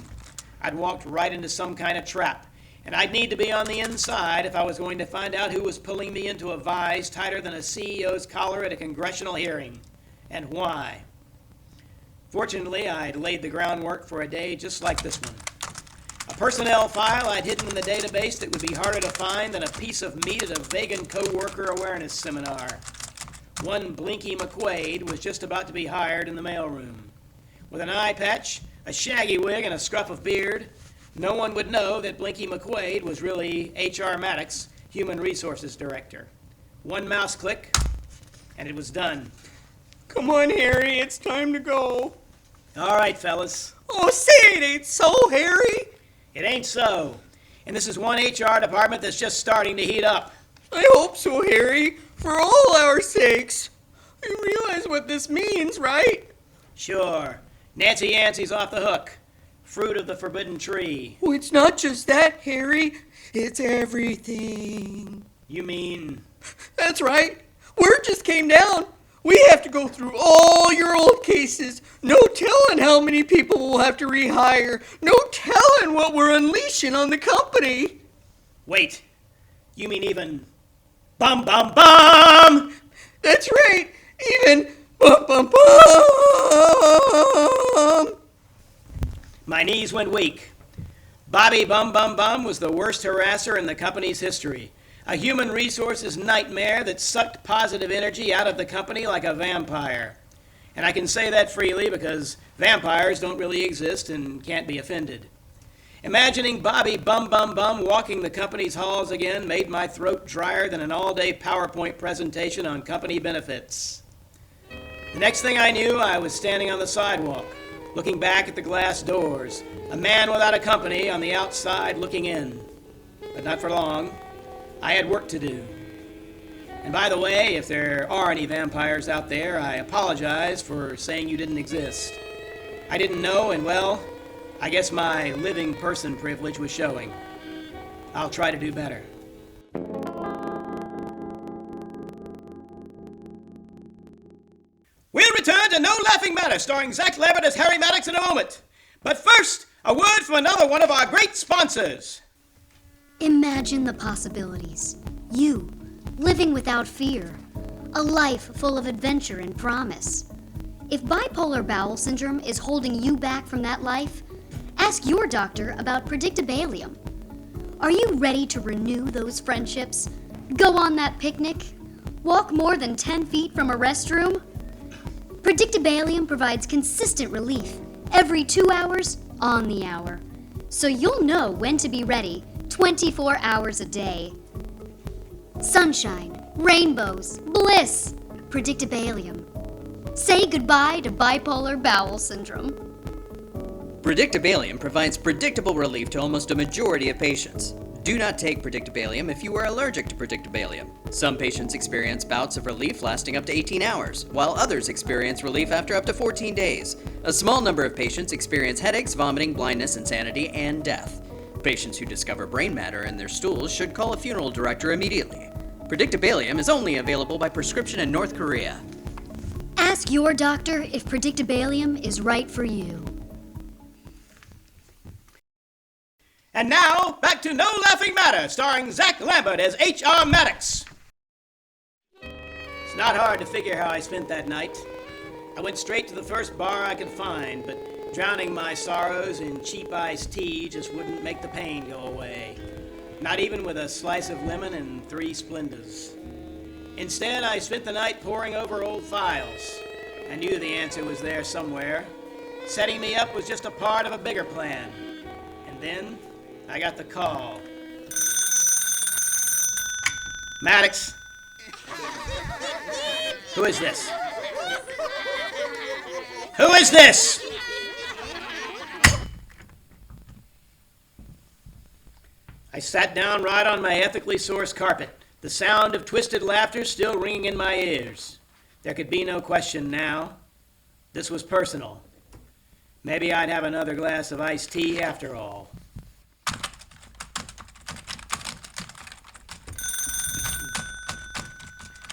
I'd walked right into some kind of trap, and I'd need to be on the inside if I was going to find out who was pulling me into a vise tighter than a CEO's collar at a congressional hearing, and why. Fortunately, I'd laid the groundwork for a day just like this one. A personnel file I'd hidden in the database that would be harder to find than a piece of meat at a vegan co-worker awareness seminar. One Blinky McQuaid was just about to be hired in the mailroom. With an eye patch, a shaggy wig, and a scruff of beard, no one would know that Blinky McQuaid was really H.R. Maddox, Human Resources Director. One mouse click, and it was done. Come on, Harry, it's time to go. All right, fellas. Oh, say it ain't so, Harry. It ain't so. And this is one HR department that's just starting to heat up. I hope so, Harry. For all our sakes. You realize what this means, right? Sure. Nancy Yancey's off the hook. Fruit of the forbidden tree. Oh, it's not just that, Harry. It's everything. You mean... That's right. Word just came down. We have to go through all your old cases. No telling how many people we'll have to rehire. No telling what we're unleashing on the company. Wait. You mean even... Bum, bum, bum! That's right. Even... Bum, bum, bum! My knees went weak. Bobby Bum Bum Bum was the worst harasser in the company's history. A human resources nightmare that sucked positive energy out of the company like a vampire. And I can say that freely because vampires don't really exist and can't be offended. Imagining Bobby Bum Bum Bum walking the company's halls again made my throat drier than an all-day PowerPoint presentation on company benefits. The next thing I knew, I was standing on the sidewalk, looking back at the glass doors, a man without a company on the outside looking in. But not for long. I had work to do. And by the way, if there are any vampires out there, I apologize for saying you didn't exist. I didn't know, and well, I guess my living person privilege was showing. I'll try to do better. We'll return to No Laughing Matter, starring Zach Lambert as Harry Maddox in a moment. But first, a word from another one of our great sponsors. Imagine the possibilities. You, living without fear. A life full of adventure and promise. If bipolar bowel syndrome is holding you back from that life, ask your doctor about Predictabalium. Are you ready to renew those friendships? Go on that picnic? Walk more than 10 feet from a restroom? Predictabalium provides consistent relief every 2 hours on the hour. So you'll know when to be ready 24 hours a day. Sunshine, rainbows, bliss, Predictabalium. Say goodbye to bipolar bowel syndrome. Predictabalium provides predictable relief to almost a majority of patients. Do not take Predictabalium if you are allergic to Predictabalium. Some patients experience bouts of relief lasting up to 18 hours, while others experience relief after up to 14 days. A small number of patients experience headaches, vomiting, blindness, insanity, and death. Patients who discover brain matter in their stools should call a funeral director immediately. Predictabalium is only available by prescription in North Korea. Ask your doctor if Predictabalium is right for you. And now, back to No Laughing Matter, starring Zach Lambert as H.R. Maddox. It's not hard to figure how I spent that night. I went straight to the first bar I could find, but drowning my sorrows in cheap iced tea just wouldn't make the pain go away. Not even with a slice of lemon and 3 Splendas. Instead, I spent the night poring over old files. I knew the answer was there somewhere. Setting me up was just a part of a bigger plan. And then I got the call. Maddox. Who is this? Who is this? I sat down right on my ethically sourced carpet, the sound of twisted laughter still ringing in my ears. There could be no question now. This was personal. Maybe I'd have another glass of iced tea after all.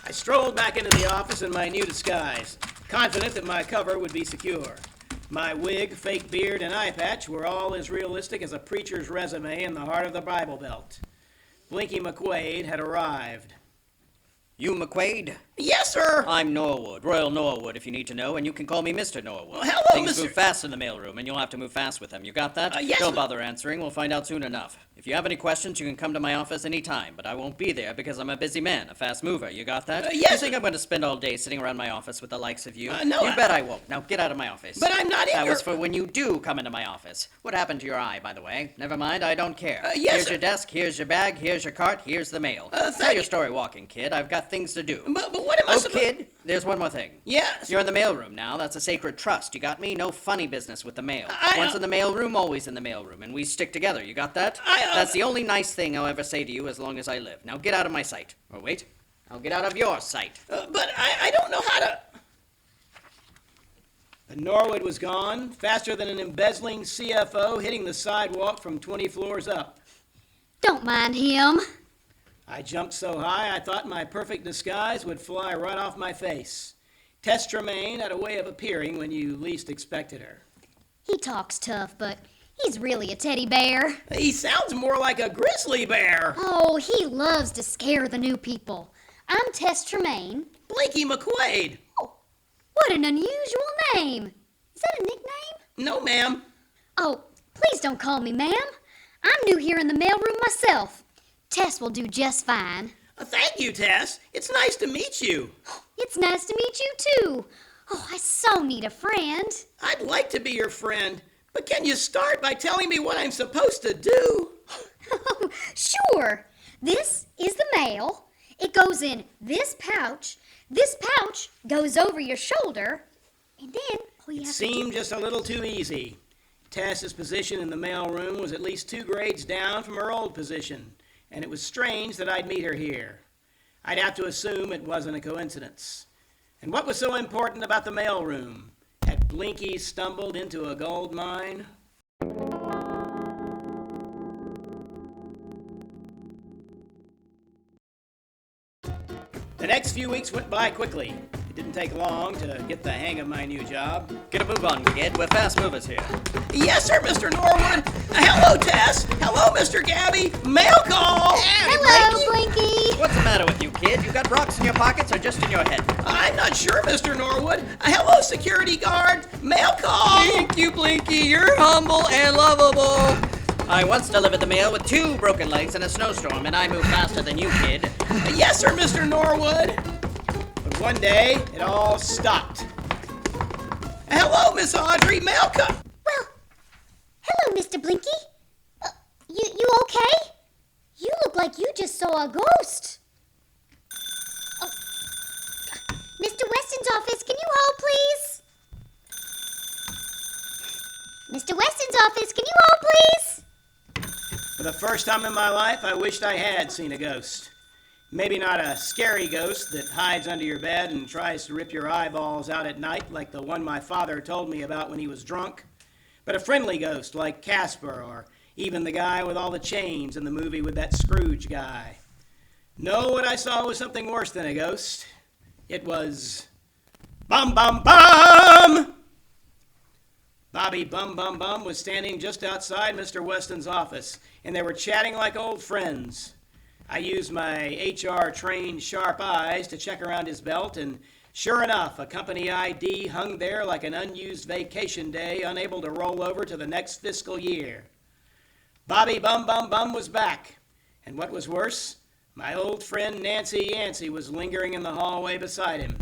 I strolled back into the office in my new disguise, confident that my cover would be secure. My wig, fake beard, and eye patch were all as realistic as a preacher's resume in the heart of the Bible Belt. Blinky McQuaid had arrived. You McQuaid? Yes, sir! I'm Norwood, Royal Norwood, if you need to know, and you can call me Mr. Norwood. Hello, Things Mr. move fast in the mailroom, and you'll have to move fast with them. You got that? Yes, Don't sir. bother answering. We'll find out soon enough. If you have any questions, you can come to my office any time, but I won't be there because I'm a busy man, a fast mover. You got that? Yes, You think sir. I'm going to spend all day sitting around my office with the likes of you? No, You I- bet I won't. Now get out of my office. But I'm not in That your- was for when you do come into my office. What happened to your eye, by the way? Never mind, I don't care. Yes, Here's sir. your desk, here's your bag, here's your cart, here's the mail. Tell thank your you. story walking, kid. I've got things to do. But What am I Oh, supposed... kid, there's one more thing. Yes? You're in the mailroom now. That's a sacred trust. You got me? No funny business with the mail. Once in the mailroom, always in the mailroom, and we stick together. You got that? That's the only nice thing I'll ever say to you as long as I live. Now get out of my sight. Or wait, I'll get out of your sight. But I don't know how to... But Norwood was gone, faster than an embezzling CFO hitting the sidewalk from 20 floors up. Don't mind him. I jumped so high I thought my perfect disguise would fly right off my face. Tess Tremaine had a way of appearing when you least expected her. He talks tough, but he's really a teddy bear. He sounds more like a grizzly bear. Oh, he loves to scare the new people. I'm Tess Tremaine. Blinky McQuaid. What an unusual name. Is that a nickname? No, ma'am. Oh, please don't call me ma'am. I'm new here in the mailroom myself. Tess will do just fine. Thank you, Tess. It's nice to meet you. It's nice to meet you, too. Oh, I so need a friend. I'd like to be your friend, but can you start by telling me what I'm supposed to do? Sure. This is the mail. It goes in this pouch. This pouch goes over your shoulder. And then all you have to Seemed just a little too easy. Tess's position in the mailroom was at least 2 grades down from her old position, and it was strange that I'd meet her here. I'd have to assume it wasn't a coincidence. And what was so important about the mailroom? Had Blinky stumbled into a gold mine? The next few weeks went by quickly. It didn't take long to get the hang of my new job. Get a move on, kid. We're fast movers here. Yes, sir, Mr. Norwood. Hello, Tess. Hello, Mr. Gabby. Mail call. Hello, Blinky. What's the matter with you, kid? You got rocks in your pockets or just in your head? I'm not sure, Mr. Norwood. Hello, security guard. Mail call. Thank you, Blinky. You're humble and lovable. I once delivered the mail with 2 broken legs in a snowstorm, and I move faster than you, kid. Yes, sir, Mr. Norwood. But one day, it all stopped. Hello, Miss Audrey. Mail call. Well, hello, Mr. Blinky. You okay? You look like you just saw a ghost. Oh. Mr. Weston's office, can you hold, please? Mr. Weston's office, can you hold, please? For the first time in my life, I wished I had seen a ghost. Maybe not a scary ghost that hides under your bed and tries to rip your eyeballs out at night like the one my father told me about when he was drunk, but a friendly ghost like Casper or even the guy with all the chains in the movie with that Scrooge guy. No, what I saw was something worse than a ghost. It was... Bum Bum Bum! Bobby Bum Bum Bum was standing just outside Mr. Weston's office, and they were chatting like old friends. I used my HR-trained sharp eyes to check around his belt, and sure enough, a company ID hung there like an unused vacation day, unable to roll over to the next fiscal year. Bobby Bum Bum Bum was back, and what was worse, my old friend Nancy Yancey was lingering in the hallway beside him.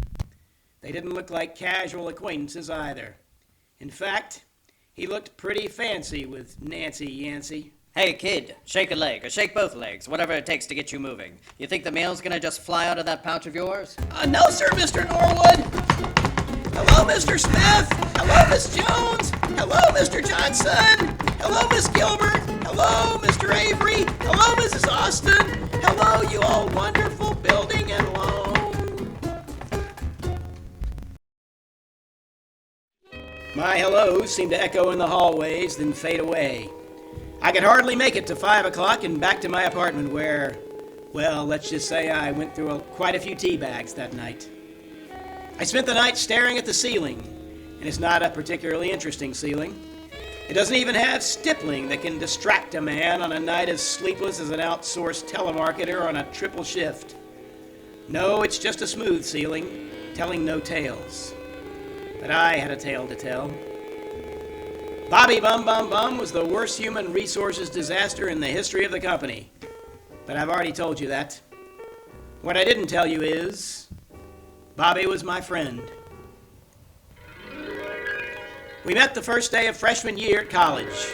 They didn't look like casual acquaintances either. In fact, he looked pretty fancy with Nancy Yancey. Hey, kid, shake a leg, or shake both legs, whatever it takes to get you moving. You think the mail's gonna just fly out of that pouch of yours? No, sir, Mr. Norwood. Hello, Mr. Smith. Hello, Miss Jones. Hello, Mr. Johnson. Hello, Miss Gilbert. Hello, Mr. Avery. Hello, Mrs. Austin. Hello, you all wonderful building and loan. My hellos seemed to echo in the hallways, then fade away. I could hardly make it to 5 o'clock and back to my apartment where, well, let's just say I went through quite a few tea bags that night. I spent the night staring at the ceiling, and it's not a particularly interesting ceiling. It doesn't even have stippling that can distract a man on a night as sleepless as an outsourced telemarketer on a triple shift. No, it's just a smooth ceiling, telling no tales. But I had a tale to tell. Bobby Bum Bum Bum was the worst human resources disaster in the history of the company. But I've already told you that. What I didn't tell you is, Bobby was my friend. We met the first day of freshman year at college.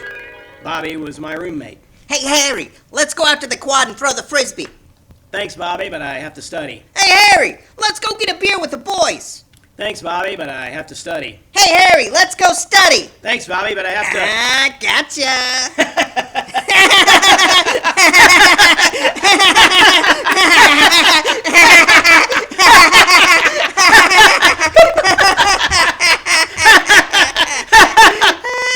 Bobby was my roommate. Hey, Harry, let's go out to the quad and throw the frisbee. Thanks, Bobby, but I have to study. Hey, Harry, let's go get a beer with the boys. Thanks, Bobby, but I have to study. Hey, Harry, let's go study. Thanks, Bobby, but I have to... Ah, gotcha.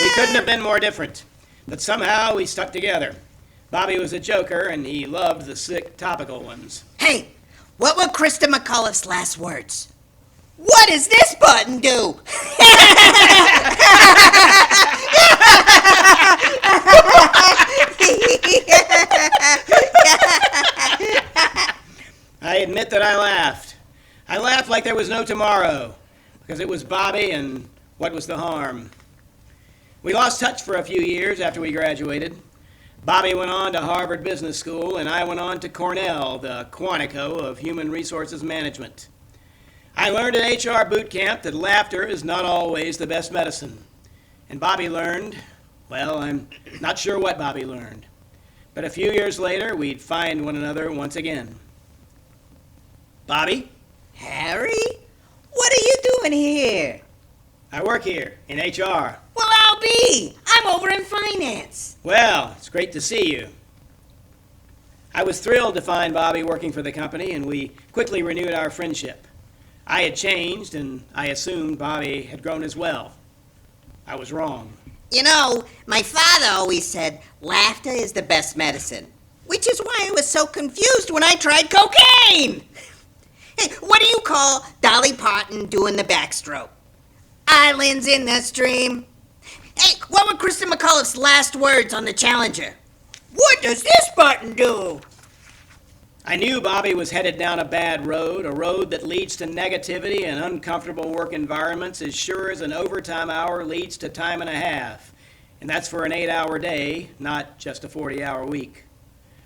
We couldn't have been more different, but somehow we stuck together. Bobby was a joker, and he loved the sick topical ones. Hey, what were Krista McCullough's last words? What does this button do? I admit that I laughed. I laughed like there was no tomorrow, because it was Bobby and what was the harm. We lost touch for a few years after we graduated. Bobby went on to Harvard Business School, and I went on to Cornell, the Quantico of Human Resources Management. I learned at HR boot camp that laughter is not always the best medicine. And Bobby learned, well, I'm not sure what Bobby learned. But a few years later, we'd find one another once again. Bobby? Harry? What are you doing here? I work here in HR. Well, I'll be. I'm over in finance. Well, it's great to see you. I was thrilled to find Bobby working for the company, and we quickly renewed our friendship. I had changed, and I assumed Bobby had grown as well. I was wrong. You know, my father always said laughter is the best medicine, which is why I was so confused when I tried cocaine. Hey, what do you call Dolly Parton doing the backstroke? Islands in the stream. Hey, what were Krista McCullough's last words on the Challenger? What does this button do? I knew Bobby was headed down a bad road, a road that leads to negativity and uncomfortable work environments as sure as an overtime hour leads to time and a half. And that's for an 8-hour day, not just a 40-hour week.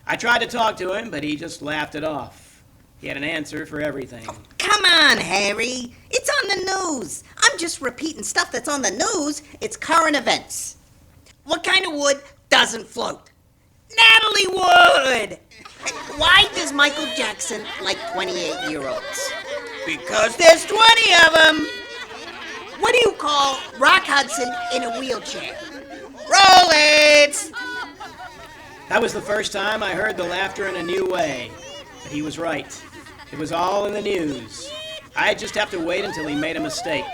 I tried to talk to him, but he just laughed it off. He had an answer for everything. Come on, Harry. It's on the news. I'm just repeating stuff that's on the news. It's current events. What kind of wood doesn't float? Natalie Wood! Why does Michael Jackson like 28-year-olds? Because there's 20 of them. What do you call Rock Hudson in a wheelchair? Rollins! That was the first time I heard the laughter in a new way. But he was right. It was all in the news. I'd just have to wait until he made a mistake.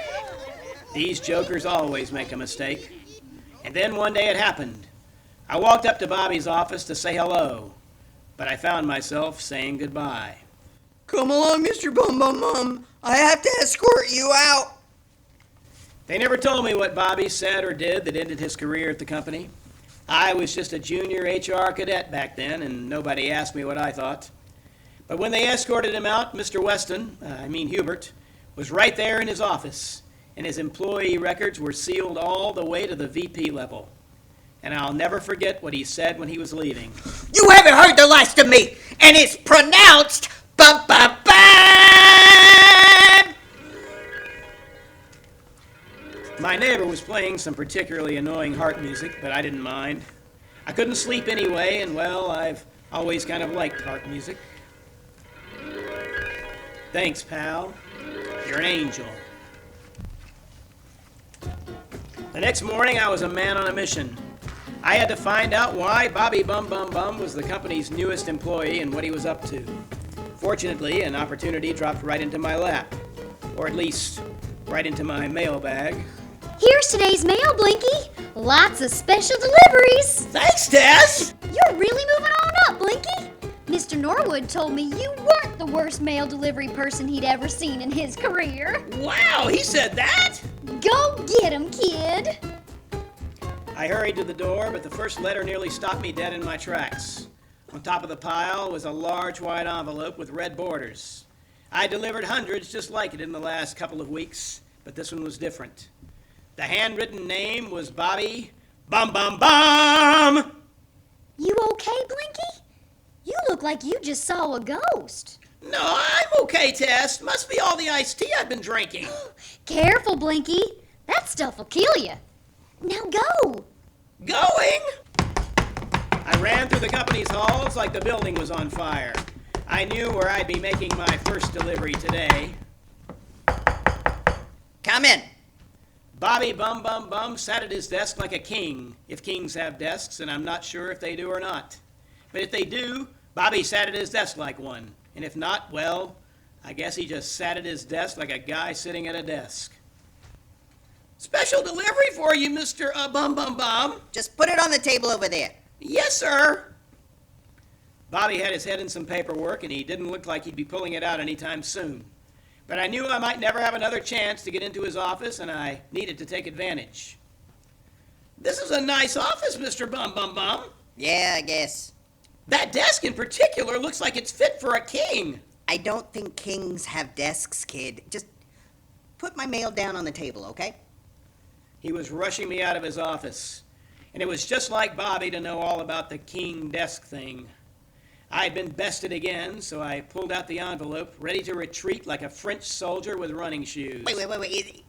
These jokers always make a mistake. And then one day it happened. I walked up to Bobby's office to say hello, but I found myself saying goodbye. Come along, Mr. Bum Bum Bum. I have to escort you out. They never told me what Bobby said or did that ended his career at the company. I was just a junior HR cadet back then, and nobody asked me what I thought. But when they escorted him out, Mr. Weston, Hubert, was right there in his office, and his employee records were sealed all the way to the VP level. And I'll never forget what he said when he was leaving. You haven't heard the last of me, and it's pronounced ba-ba-ba! My neighbor was playing some particularly annoying harp music, but I didn't mind. I couldn't sleep anyway, and well, I've always kind of liked harp music. Thanks, pal. You're an angel. The next morning, I was a man on a mission. I had to find out why Bobby Bum Bum Bum was the company's newest employee and what he was up to. Fortunately, an opportunity dropped right into my lap, or at least right into my mailbag. Here's today's mail, Blinky. Lots of special deliveries. Thanks, Tess! You're really moving on up, Blinky. Mr. Norwood told me you weren't the worst mail delivery person he'd ever seen in his career. Wow, he said that? Go get him, kid. I hurried to the door, but the first letter nearly stopped me dead in my tracks. On top of the pile was a large white envelope with red borders. I delivered hundreds just like it in the last couple of weeks, but this one was different. The handwritten name was Bobby Bum Bum Bum! You okay, Blinky? You look like you just saw a ghost. No, I'm okay, Tess. Must be all the iced tea I've been drinking. Careful, Blinky. That stuff will kill you. Now go. Going? I ran through the company's halls like the building was on fire. I knew where I'd be making my first delivery today. Come in. Bobby Bum Bum Bum sat at his desk like a king, if kings have desks, and I'm not sure if they do or not. But if they do, Bobby sat at his desk like one. And if not, well, I guess he just sat at his desk like a guy sitting at a desk. Special delivery for you, Mr. Bum Bum Bum. Just put it on the table over there. Yes, sir. Bobby had his head in some paperwork, and he didn't look like he'd be pulling it out anytime soon. But I knew I might never have another chance to get into his office, and I needed to take advantage. This is a nice office, Mr. Bum Bum Bum. Yeah, I guess. That desk in particular looks like it's fit for a king. I don't think kings have desks, kid. Just put my mail down on the table, okay? He was rushing me out of his office, and it was just like Bobby to know all about the king desk thing. I had been bested again, so I pulled out the envelope, ready to retreat like a French soldier with running shoes. Wait.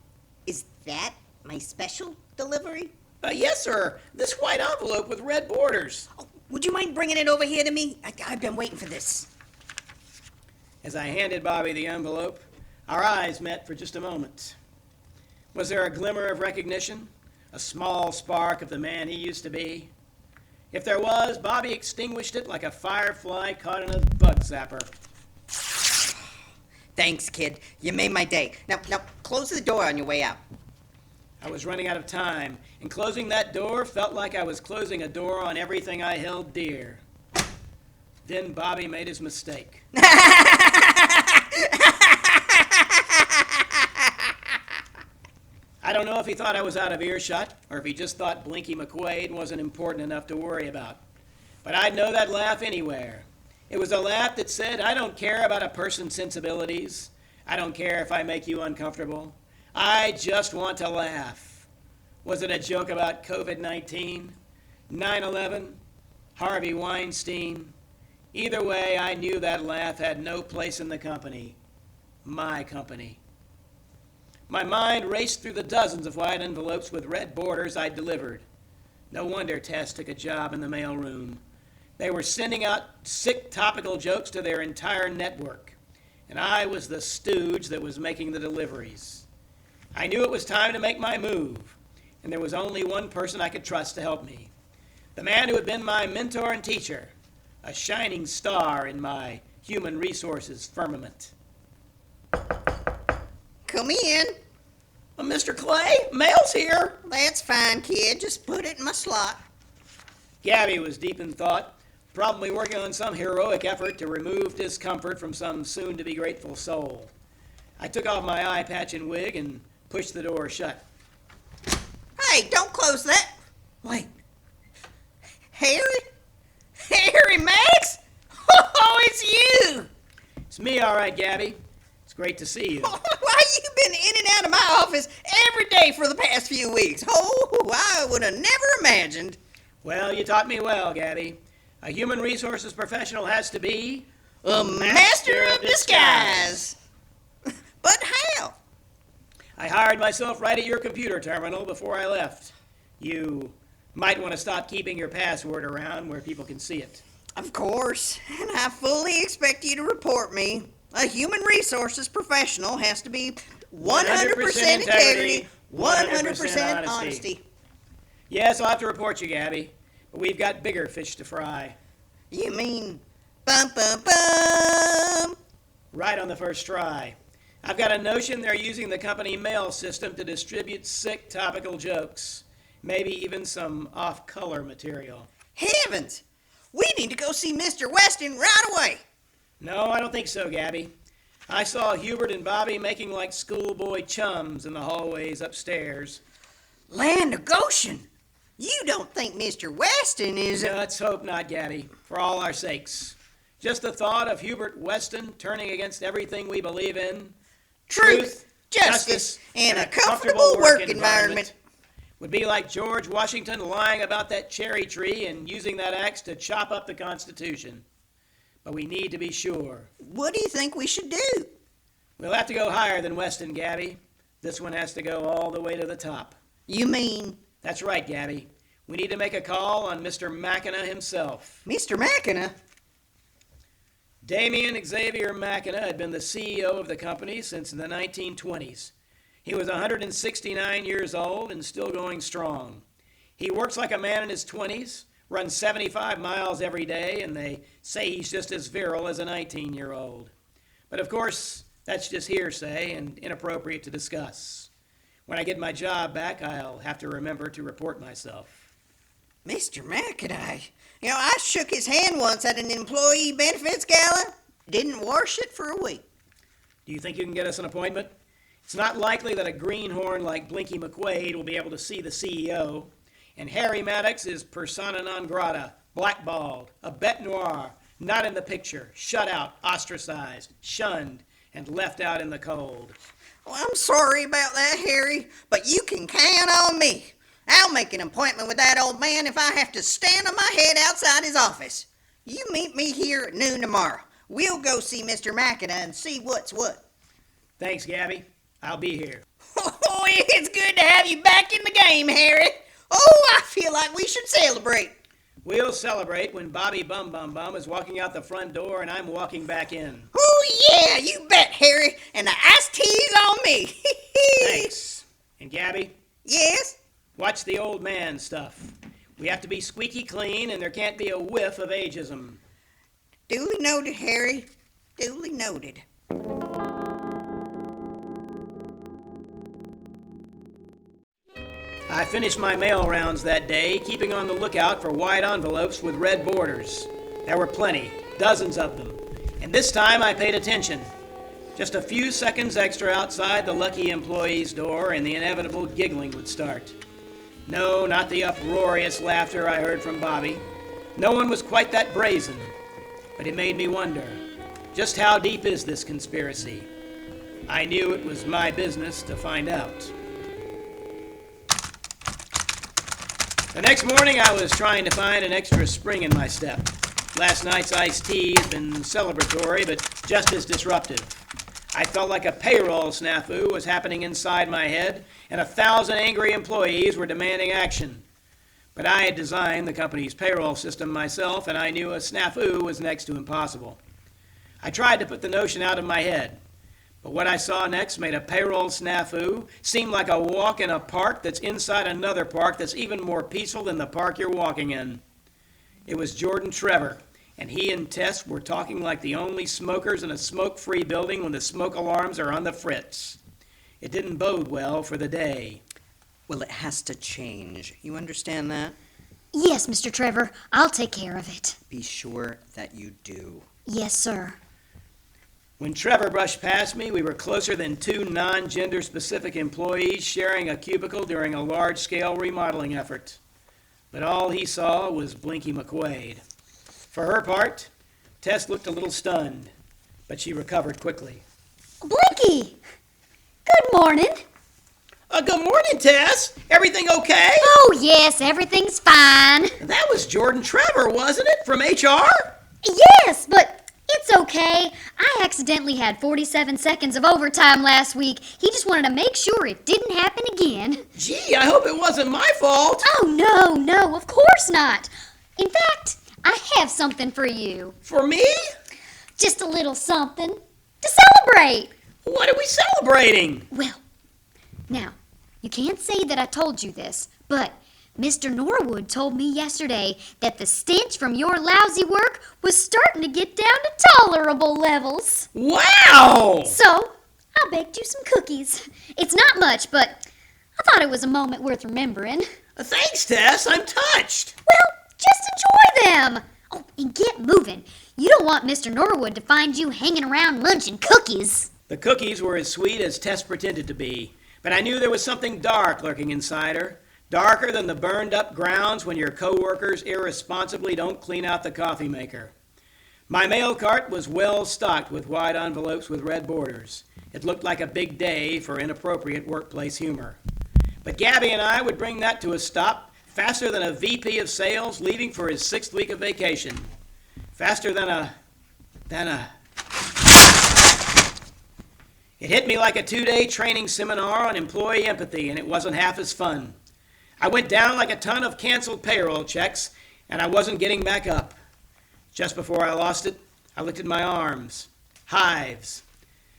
Is that my special delivery? Yes, sir. This white envelope with red borders. Oh, would you mind bringing it over here to me? I've been waiting for this. As I handed Bobby the envelope, our eyes met for just a moment. Was there a glimmer of recognition? A small spark of the man he used to be? If there was, Bobby extinguished it like a firefly caught in a bug zapper. Thanks, kid. You made my day. Now, close the door on your way out. I was running out of time, and closing that door felt like I was closing a door on everything I held dear. Then Bobby made his mistake. I don't know if he thought I was out of earshot, or if he just thought Blinky McQuaid wasn't important enough to worry about. But I'd know that laugh anywhere. It was a laugh that said, I don't care about a person's sensibilities. I don't care if I make you uncomfortable. I just want to laugh. Was it a joke about COVID-19, 9/11, Harvey Weinstein? Either way, I knew that laugh had no place in the company. My company. My mind raced through the dozens of white envelopes with red borders I'd delivered. No wonder Tess took a job in the mailroom. They were sending out sick topical jokes to their entire network, and I was the stooge that was making the deliveries. I knew it was time to make my move, and there was only one person I could trust to help me. The man who had been my mentor and teacher, a shining star in my human resources firmament. Come in. Mr. Clay, mail's here. That's fine, kid. Just put it in my slot. Gabby was deep in thought, probably working on some heroic effort to remove discomfort from some soon-to-be grateful soul. I took off my eye patch and wig and pushed the door shut. Hey, don't close that. Wait. Harry Maddox? Oh, it's you. It's me, all right, Gabby. It's great to see you. Why, you've been in and out of my office every day for the past few weeks. Oh, I would have never imagined. Well, you taught me well, Gabby. A human resources professional has to be a master of disguise. But how? I hired myself right at your computer terminal before I left. You might want to stop keeping your password around where people can see it. Of course, and I fully expect you to report me. A human resources professional has to be 100% integrity, 100% honesty. Yes, I'll have to report you, Gabby. But we've got bigger fish to fry. You mean bum bum bum? Right on the first try. I've got a notion they're using the company mail system to distribute sick topical jokes. Maybe even some off-color material. Heavens! We need to go see Mr. Weston right away. No, I don't think so, Gabby. I saw Hubert and Bobby making like schoolboy chums in the hallways upstairs. Land of Goshen! You don't think Mr. Weston is a... Let's hope not, Gabby, for all our sakes. Just the thought of Hubert Weston turning against everything we believe in, truth, justice, and a comfortable work environment, would be like George Washington lying about that cherry tree and using that axe to chop up the Constitution. But we need to be sure. What do you think we should do? We'll have to go higher than Weston, Gabby. This one has to go all the way to the top. You mean? That's right, Gabby. We need to make a call on Mr. Mackinac himself. Mr. Mackinac? Damien Xavier Mackinac had been the CEO of the company since the 1920s. He was 169 years old and still going strong. He works like a man in his 20s, runs 75 miles every day, and they say he's just as virile as a 19-year-old. But of course, that's just hearsay and inappropriate to discuss. When I get my job back, I'll have to remember to report myself. Mr. McAdie, I shook his hand once at an employee benefits gala. Didn't wash it for a week. Do you think you can get us an appointment? It's not likely that a greenhorn like Blinky McQuaid will be able to see the CEO. And Harry Maddox is persona non grata, blackballed, a bête noire, not in the picture, shut out, ostracized, shunned, and left out in the cold. Well, I'm sorry about that, Harry, but you can count on me. I'll make an appointment with that old man if I have to stand on my head outside his office. You meet me here at noon tomorrow. We'll go see Mr. McAdie and see what's what. Thanks, Gabby. I'll be here. Oh, it's good to have you back in the game, Harry. Oh, I feel like we should celebrate. We'll celebrate when Bobby Bum Bum Bum is walking out the front door and I'm walking back in. Oh, yeah, you bet, Harry. And the iced tea's on me. Thanks. And Gabby? Yes? Watch the old man stuff. We have to be squeaky clean and there can't be a whiff of ageism. Duly noted, Harry. Duly noted. I finished my mail rounds that day, keeping on the lookout for white envelopes with red borders. There were plenty, dozens of them, and this time I paid attention. Just a few seconds extra outside the lucky employee's door and the inevitable giggling would start. No, not the uproarious laughter I heard from Bobby. No one was quite that brazen, but it made me wonder, just how deep is this conspiracy? I knew it was my business to find out. The next morning, I was trying to find an extra spring in my step. Last night's iced tea had been celebratory, but just as disruptive. I felt like a payroll snafu was happening inside my head, and 1,000 angry employees were demanding action. But I had designed the company's payroll system myself, and I knew a snafu was next to impossible. I tried to put the notion out of my head. But what I saw next made a payroll snafu seem like a walk in a park that's inside another park that's even more peaceful than the park you're walking in. It was Jordan Trevor, and he and Tess were talking like the only smokers in a smoke-free building when the smoke alarms are on the fritz. It didn't bode well for the day. Well, it has to change. You understand that? Yes, Mr. Trevor, I'll take care of it. Be sure that you do. Yes, sir. When Trevor brushed past me, we were closer than two non-gender specific employees sharing a cubicle during a large-scale remodeling effort. But all he saw was Blinky McQuaid. For her part, Tess looked a little stunned, but she recovered quickly. Blinky! Good morning. Good morning, Tess. Everything okay? Oh, yes, everything's fine. That was Jordan Trevor, wasn't it, from HR? Yes, but it's okay. I accidentally had 47 seconds of overtime last week. He just wanted to make sure it didn't happen again. Gee, I hope it wasn't my fault. Oh, no, of course not. In fact, I have something for you. For me? Just a little something to celebrate. What are we celebrating? Well, now, you can't say that I told you this, but Mr. Norwood told me yesterday that the stench from your lousy work was starting to get down to tolerable levels. Wow! So, I baked you some cookies. It's not much, but I thought it was a moment worth remembering. Thanks, Tess. I'm touched. Well, just enjoy them. Oh, and get moving. You don't want Mr. Norwood to find you hanging around munching cookies. The cookies were as sweet as Tess pretended to be, but I knew there was something dark lurking inside her. Darker than the burned-up grounds when your coworkers irresponsibly don't clean out the coffee maker. My mail cart was well stocked with white envelopes with red borders. It looked like a big day for inappropriate workplace humor. But Gabby and I would bring that to a stop faster than a VP of sales leaving for his 6th week of vacation. Faster than a... It hit me like a 2-day training seminar on employee empathy, and it wasn't half as fun. I went down like a ton of canceled payroll checks, and I wasn't getting back up. Just before I lost it, I looked at my arms. Hives.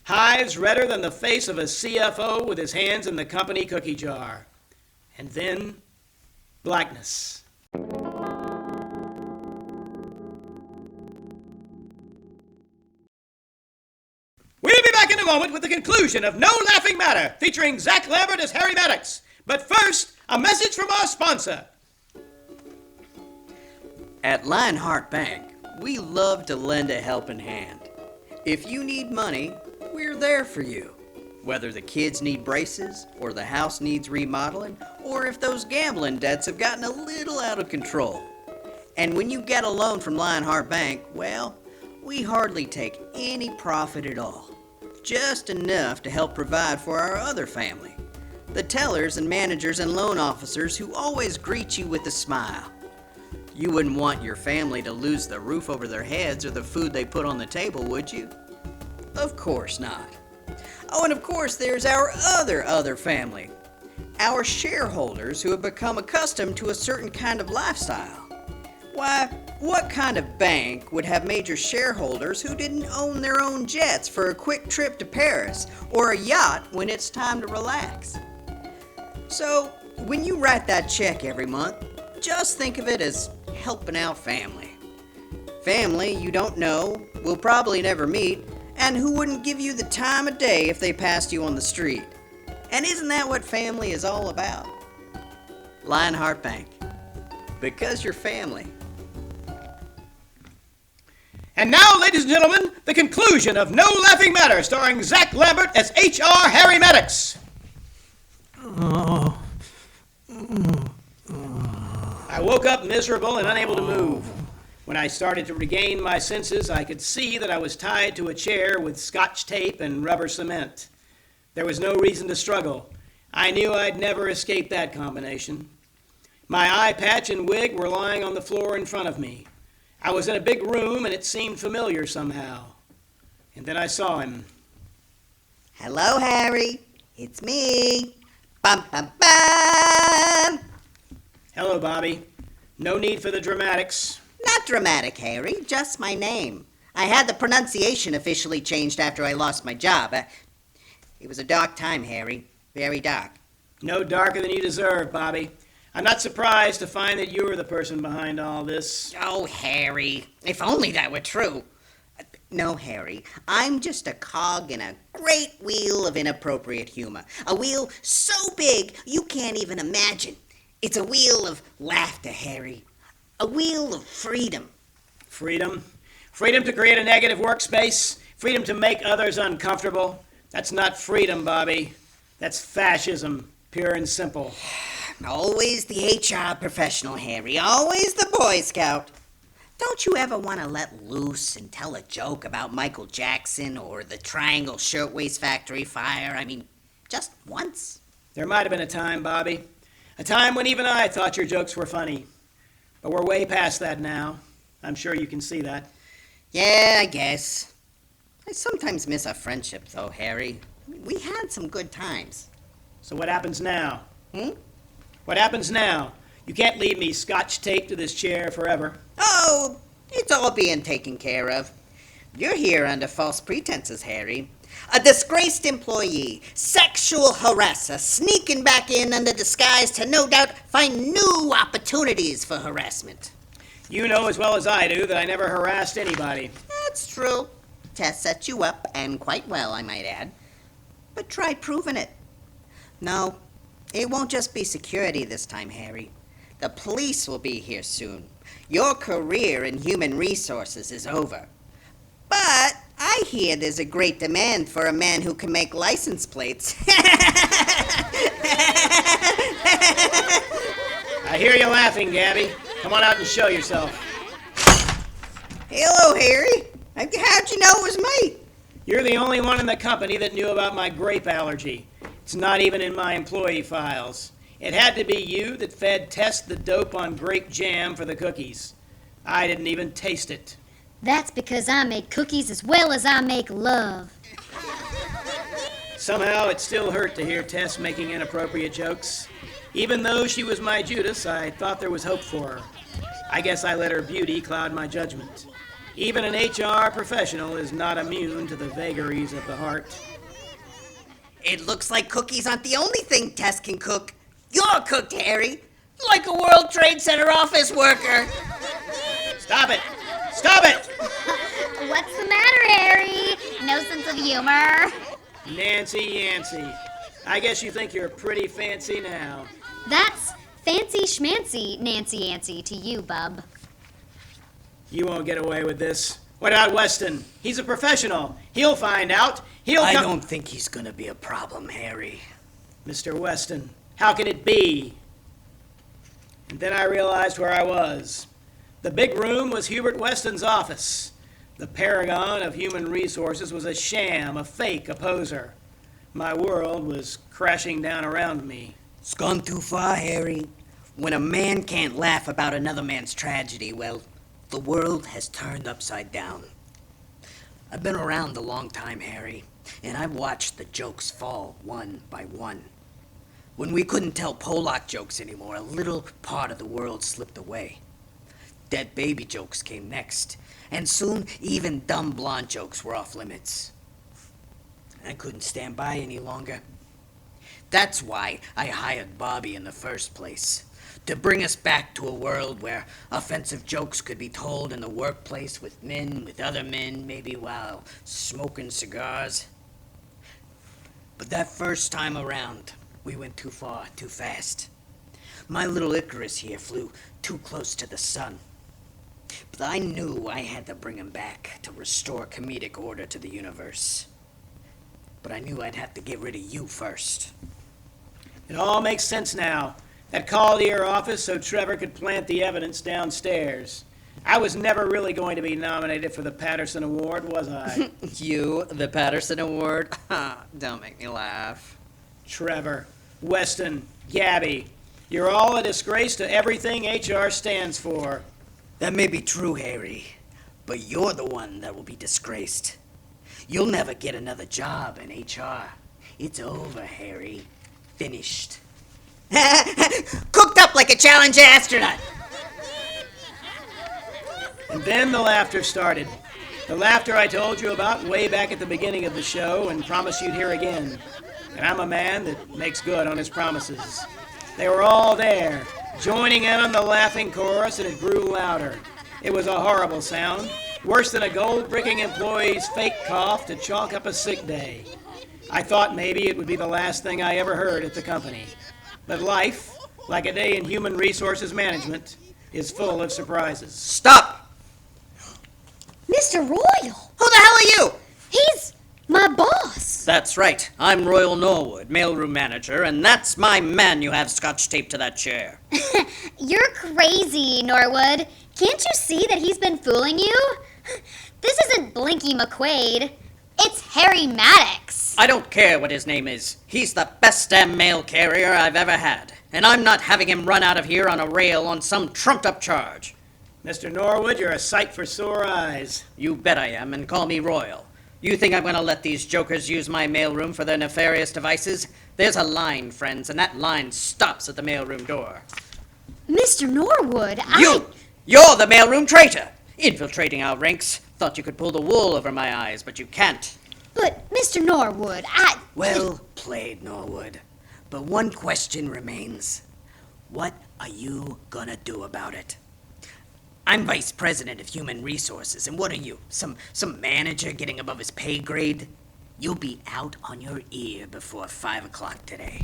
hives redder than the face of a CFO with his hands in the company cookie jar. And then, blackness. We'll be back in a moment with the conclusion of No Laughing Matter, featuring Zach Lambert as Harry Maddox. But first, a message from our sponsor. At Lionheart Bank, we love to lend a helping hand. If you need money, we're there for you. Whether the kids need braces, or the house needs remodeling, or if those gambling debts have gotten a little out of control. And when you get a loan from Lionheart Bank, well, we hardly take any profit at all. Just enough to help provide for our other family. The tellers and managers and loan officers who always greet you with a smile. You wouldn't want your family to lose the roof over their heads or the food they put on the table, would you? Of course not. Oh, and of course there's our other family. Our shareholders who have become accustomed to a certain kind of lifestyle. Why, what kind of bank would have major shareholders who didn't own their own jets for a quick trip to Paris or a yacht when it's time to relax? So, when you write that check every month, just think of it as helping out family. Family you don't know, will probably never meet, and who wouldn't give you the time of day if they passed you on the street. And isn't that what family is all about? Lionheart Bank. Because you're family. And now, ladies and gentlemen, the conclusion of No Laughing Matter, starring Zach Lambert as H.R. Harry Maddox. I woke up miserable and unable to move. When I started to regain my senses, I could see that I was tied to a chair with scotch tape and rubber cement. There was no reason to struggle. I knew I'd never escape that combination. My eye patch and wig were lying on the floor in front of me. I was in a big room and it seemed familiar somehow. And then I saw him. Hello, Harry. It's me. Bum, bum, bum. Hello, Bobby. No need for the dramatics. Not dramatic, Harry. Just my name. I had the pronunciation officially changed after I lost my job. It was a dark time, Harry. Very dark. No darker than you deserve, Bobby. I'm not surprised to find that you're the person behind all this. Oh, Harry. If only that were true. No, Harry. I'm just a cog in a great wheel of inappropriate humor. A wheel so big you can't even imagine. It's a wheel of laughter, Harry. A wheel of freedom. Freedom? Freedom to create a negative workspace? Freedom to make others uncomfortable? That's not freedom, Bobby. That's fascism, pure and simple. Always the HR professional, Harry. Always the Boy Scout. Don't you ever want to let loose and tell a joke about Michael Jackson or the Triangle Shirtwaist Factory fire? I mean, just once? There might have been a time, Bobby. A time when even I thought your jokes were funny. But we're way past that now. I'm sure you can see that. Yeah, I guess. I sometimes miss our friendship, though, Harry. We had some good times. So what happens now? Hmm? What happens now? You can't leave me scotch taped to this chair forever. Oh, it's all being taken care of. You're here under false pretenses, Harry. A disgraced employee, sexual harasser, sneaking back in under disguise to no doubt find new opportunities for harassment. You know as well as I do that I never harassed anybody. That's true. Tess set you up, and quite well, I might add. But try proving it. No, it won't just be security this time, Harry. The police will be here soon. Your career in human resources is over. But I hear there's a great demand for a man who can make license plates. I hear you laughing, Gabby. Come on out and show yourself. Hello, Harry. How'd you know it was me? You're the only one in the company that knew about my grape allergy. It's not even in my employee files. It had to be you that fed Tess the dope on grape jam for the cookies. I didn't even taste it. That's because I make cookies as well as I make love. Somehow it still hurt to hear Tess making inappropriate jokes. Even though she was my Judas, I thought there was hope for her. I guess I let her beauty cloud my judgment. Even an HR professional is not immune to the vagaries of the heart. It looks like cookies aren't the only thing Tess can cook. You're cooked, Harry. Like a World Trade Center office worker. Stop it! Stop it! What's the matter, Harry? No sense of humor? Nancy Yancey. I guess you think you're pretty fancy now. That's fancy schmancy Nancy Yancy to you, bub. You won't get away with this. What about Weston? He's a professional. He'll find out. I don't think he's gonna be a problem, Harry. Mr. Weston, how can it be? And then I realized where I was. The big room was Hubert Weston's office. The paragon of human resources was a sham, a fake, a poser. My world was crashing down around me. It's gone too far, Harry. When a man can't laugh about another man's tragedy, well, the world has turned upside down. I've been around a long time, Harry, and I've watched the jokes fall one by one. When we couldn't tell Pollock jokes anymore, a little part of the world slipped away. Dead baby jokes came next, and soon even dumb blonde jokes were off limits. I couldn't stand by any longer. That's why I hired Bobby in the first place. To bring us back to a world where offensive jokes could be told in the workplace with men, with other men, maybe while smoking cigars. But that first time around, we went too far, too fast. My little Icarus here flew too close to the sun. But I knew I had to bring him back to restore comedic order to the universe. But I knew I'd have to get rid of you first. It all makes sense now. That call to your office so Trevor could plant the evidence downstairs. I was never really going to be nominated for the Patterson Award, was I? You, the Patterson Award? Don't make me laugh. Trevor, Weston, Gabby, you're all a disgrace to everything HR stands for. That may be true, Harry, but you're the one that will be disgraced. You'll never get another job in HR. It's over, Harry. Finished. Cooked up like a Challenger astronaut. And then the laughter started. The laughter I told you about way back at the beginning of the show and promised you'd hear again. And I'm a man that makes good on his promises. They were all there, joining in on the laughing chorus, and it grew louder. It was a horrible sound, worse than a gold-bricking employee's fake cough to chalk up a sick day. I thought maybe it would be the last thing I ever heard at the company. But life, like a day in human resources management, is full of surprises. Stop! Mr. Royal! Who the hell are you? He's my boss! That's right. I'm Royal Norwood, mailroom manager, and that's my man you have scotch taped to that chair. You're crazy, Norwood. Can't you see that he's been fooling you? This isn't Blinky McQuaid. It's Harry Maddox. I don't care what his name is. He's the best damn mail carrier I've ever had. And I'm not having him run out of here on a rail on some trumped-up charge. Mr. Norwood, you're a sight for sore eyes. You bet I am, and call me Royal. You think I'm going to let these jokers use my mailroom for their nefarious devices? There's a line, friends, and that line stops at the mailroom door. Mr. Norwood, You're the mailroom traitor! Infiltrating our ranks. Thought you could pull the wool over my eyes, but you can't. But, Mr. Norwood, Well played, Norwood. But one question remains. What are you gonna do about it? I'm Vice President of Human Resources, and what are you? Some manager getting above his pay grade? You'll be out on your ear before 5 o'clock today.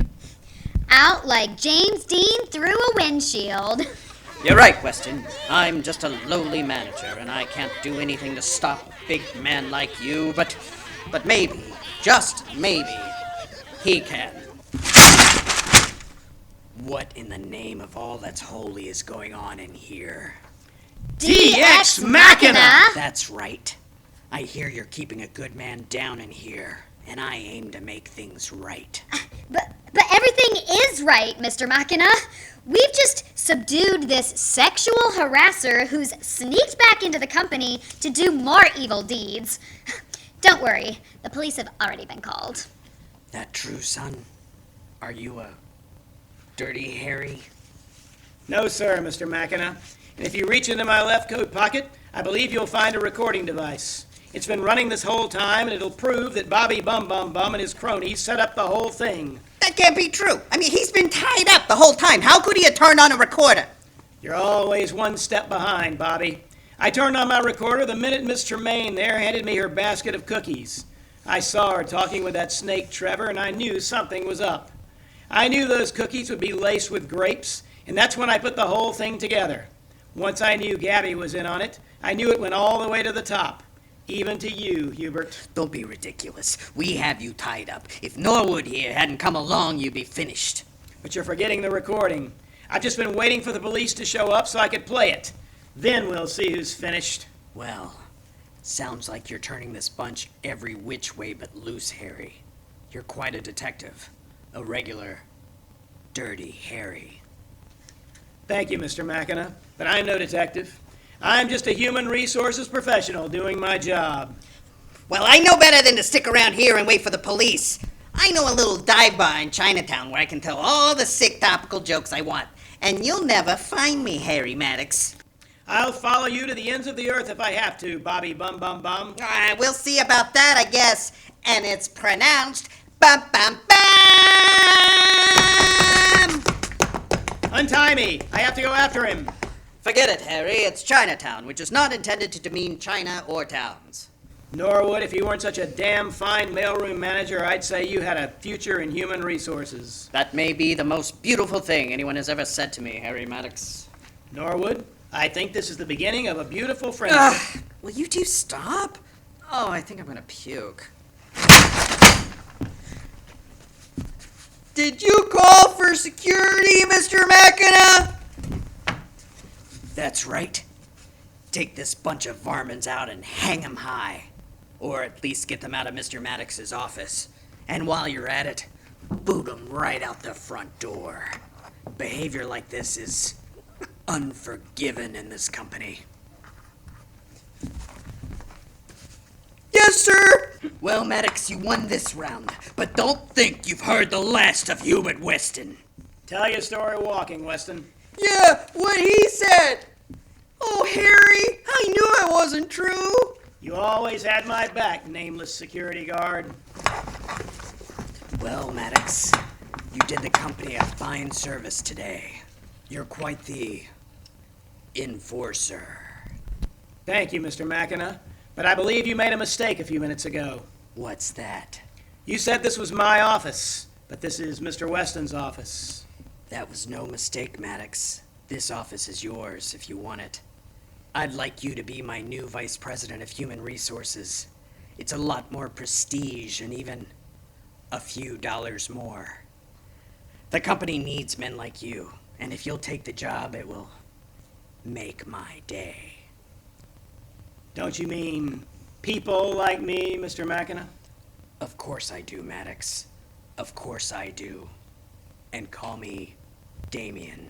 Out like James Dean through a windshield. You're right, Weston. I'm just a lowly manager, and I can't do anything to stop a big man like you, but maybe, just maybe, he can. What in the name of all that's holy is going on in here? DX Machina! That's right. I hear you're keeping a good man down in here, and I aim to make things right. But everything is right, Mr. Machina. We've just subdued this sexual harasser who's sneaked back into the company to do more evil deeds. Don't worry, the police have already been called. That true, son? Are you a dirty Harry? No, sir, Mr. Machina. And if you reach into my left coat pocket, I believe you'll find a recording device. It's been running this whole time, and it'll prove that Bobby Bum Bum Bum and his cronies set up the whole thing. That can't be true. I mean, he's been tied up the whole time. How could he have turned on a recorder? You're always one step behind, Bobby. I turned on my recorder the minute Miss Tremaine there handed me her basket of cookies. I saw her talking with that snake Trevor, and I knew something was up. I knew those cookies would be laced with grapes, and that's when I put the whole thing together. Once I knew Gabby was in on it, I knew it went all the way to the top. Even to you, Hubert. Don't be ridiculous. We have you tied up. If Norwood here hadn't come along, you'd be finished. But you're forgetting the recording. I've just been waiting for the police to show up so I could play it. Then we'll see who's finished. Well, sounds like you're turning this bunch every which way but loose, Harry. You're quite a detective. A regular, dirty Harry. Thank you, Mr. McKenna, but I'm no detective. I'm just a human resources professional doing my job. Well, I know better than to stick around here and wait for the police. I know a little dive bar in Chinatown where I can tell all the sick topical jokes I want. And you'll never find me, Harry Maddox. I'll follow you to the ends of the earth if I have to, Bobby Bum Bum Bum. We'll see about that, I guess. And it's pronounced bum bum bum! Untie me. I have to go after him. Forget it, Harry. It's Chinatown, which is not intended to demean China or towns. Norwood, if you weren't such a damn fine mailroom manager, I'd say you had a future in human resources. That may be the most beautiful thing anyone has ever said to me, Harry Maddox. Norwood, I think this is the beginning of a beautiful friendship. Will you two stop? Oh, I think I'm gonna puke. Did you call for security, Mr. McKenna? That's right. Take this bunch of varmints out and hang 'em high. Or at least get them out of Mr. Maddox's office. And while you're at it, boot 'em right out the front door. Behavior like this is unforgiven in this company. Yes, sir. Well, Maddox, you won this round, but don't think you've heard the last of Hubert Weston. Tell your story walking, Weston. Yeah, what he said. Oh, Harry, I knew it wasn't true. You always had my back, nameless security guard. Well, Maddox, you did the company a fine service today. You're quite the enforcer. Thank you, Mr. McKenna, but I believe you made a mistake a few minutes ago. What's that? You said this was my office, but this is Mr. Weston's office. That was no mistake, Maddox. This office is yours if you want it. I'd like you to be my new Vice President of Human Resources. It's a lot more prestige and even a few dollars more. The company needs men like you, and if you'll take the job, it will make my day. Don't you mean people like me, Mr. McKenna? Of course I do, Maddox. Of course I do. And call me Damien.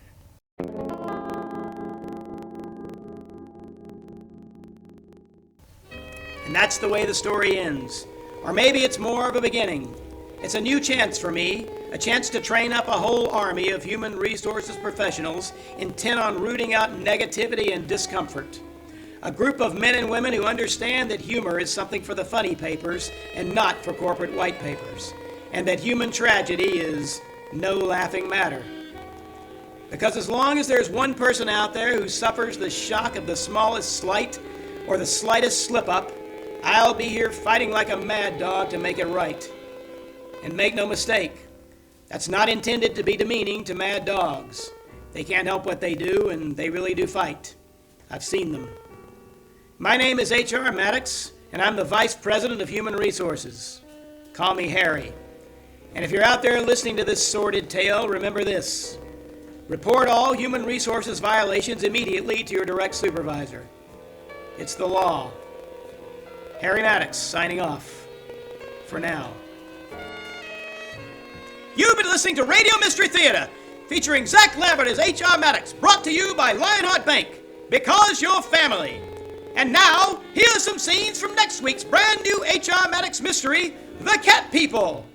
And that's the way the story ends. Or maybe it's more of a beginning. It's a new chance for me, a chance to train up a whole army of human resources professionals intent on rooting out negativity and discomfort. A group of men and women who understand that humor is something for the funny papers and not for corporate white papers, and that human tragedy is no laughing matter. Because as long as there's one person out there who suffers the shock of the smallest slight or the slightest slip-up, I'll be here fighting like a mad dog to make it right. And make no mistake, that's not intended to be demeaning to mad dogs. They can't help what they do, and they really do fight. I've seen them. My name is H.R. Maddox, and I'm the Vice President of Human Resources. Call me Harry. And if you're out there listening to this sordid tale, remember this. Report all human resources violations immediately to your direct supervisor. It's the law. Harry Maddox, signing off. For now. You've been listening to Radio Mystery Theater, featuring Zach Lambert as H.R. Maddox, brought to you by Lionheart Bank, because you're family. And now, here's some scenes from next week's brand new H.R. Maddox mystery, The Cat People.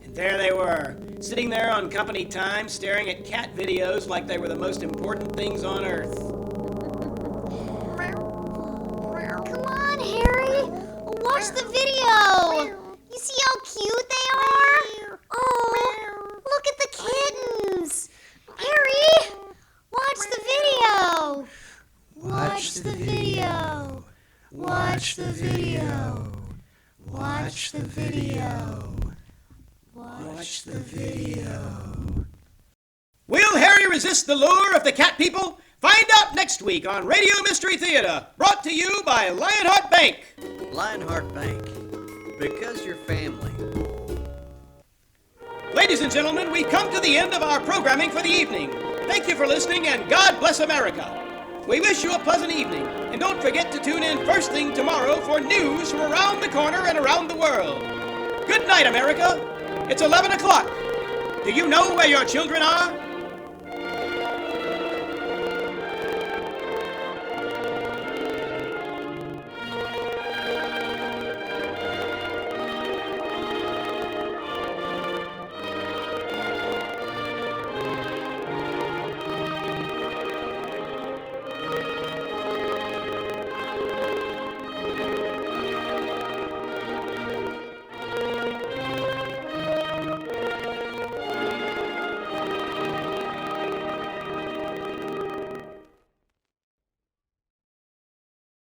And there they were, sitting there on company time, staring at cat videos like they were the most important things on earth. Watch the video. You see how cute they are? Oh, look at the kittens. Harry, watch the video. Watch the video. Watch the video. Watch the video. Watch the video. Will Harry resist the lure of the cat people? Find out next week on Radio Mystery Theater, brought to you by Lionheart Bank. Lionheart Bank. Because you're family. Ladies and gentlemen, we come to the end of our programming for the evening. Thank you for listening, and God bless America. We wish you a pleasant evening, and don't forget to tune in first thing tomorrow for news from around the corner and around the world. Good night, America. It's 11 o'clock. Do you know where your children are?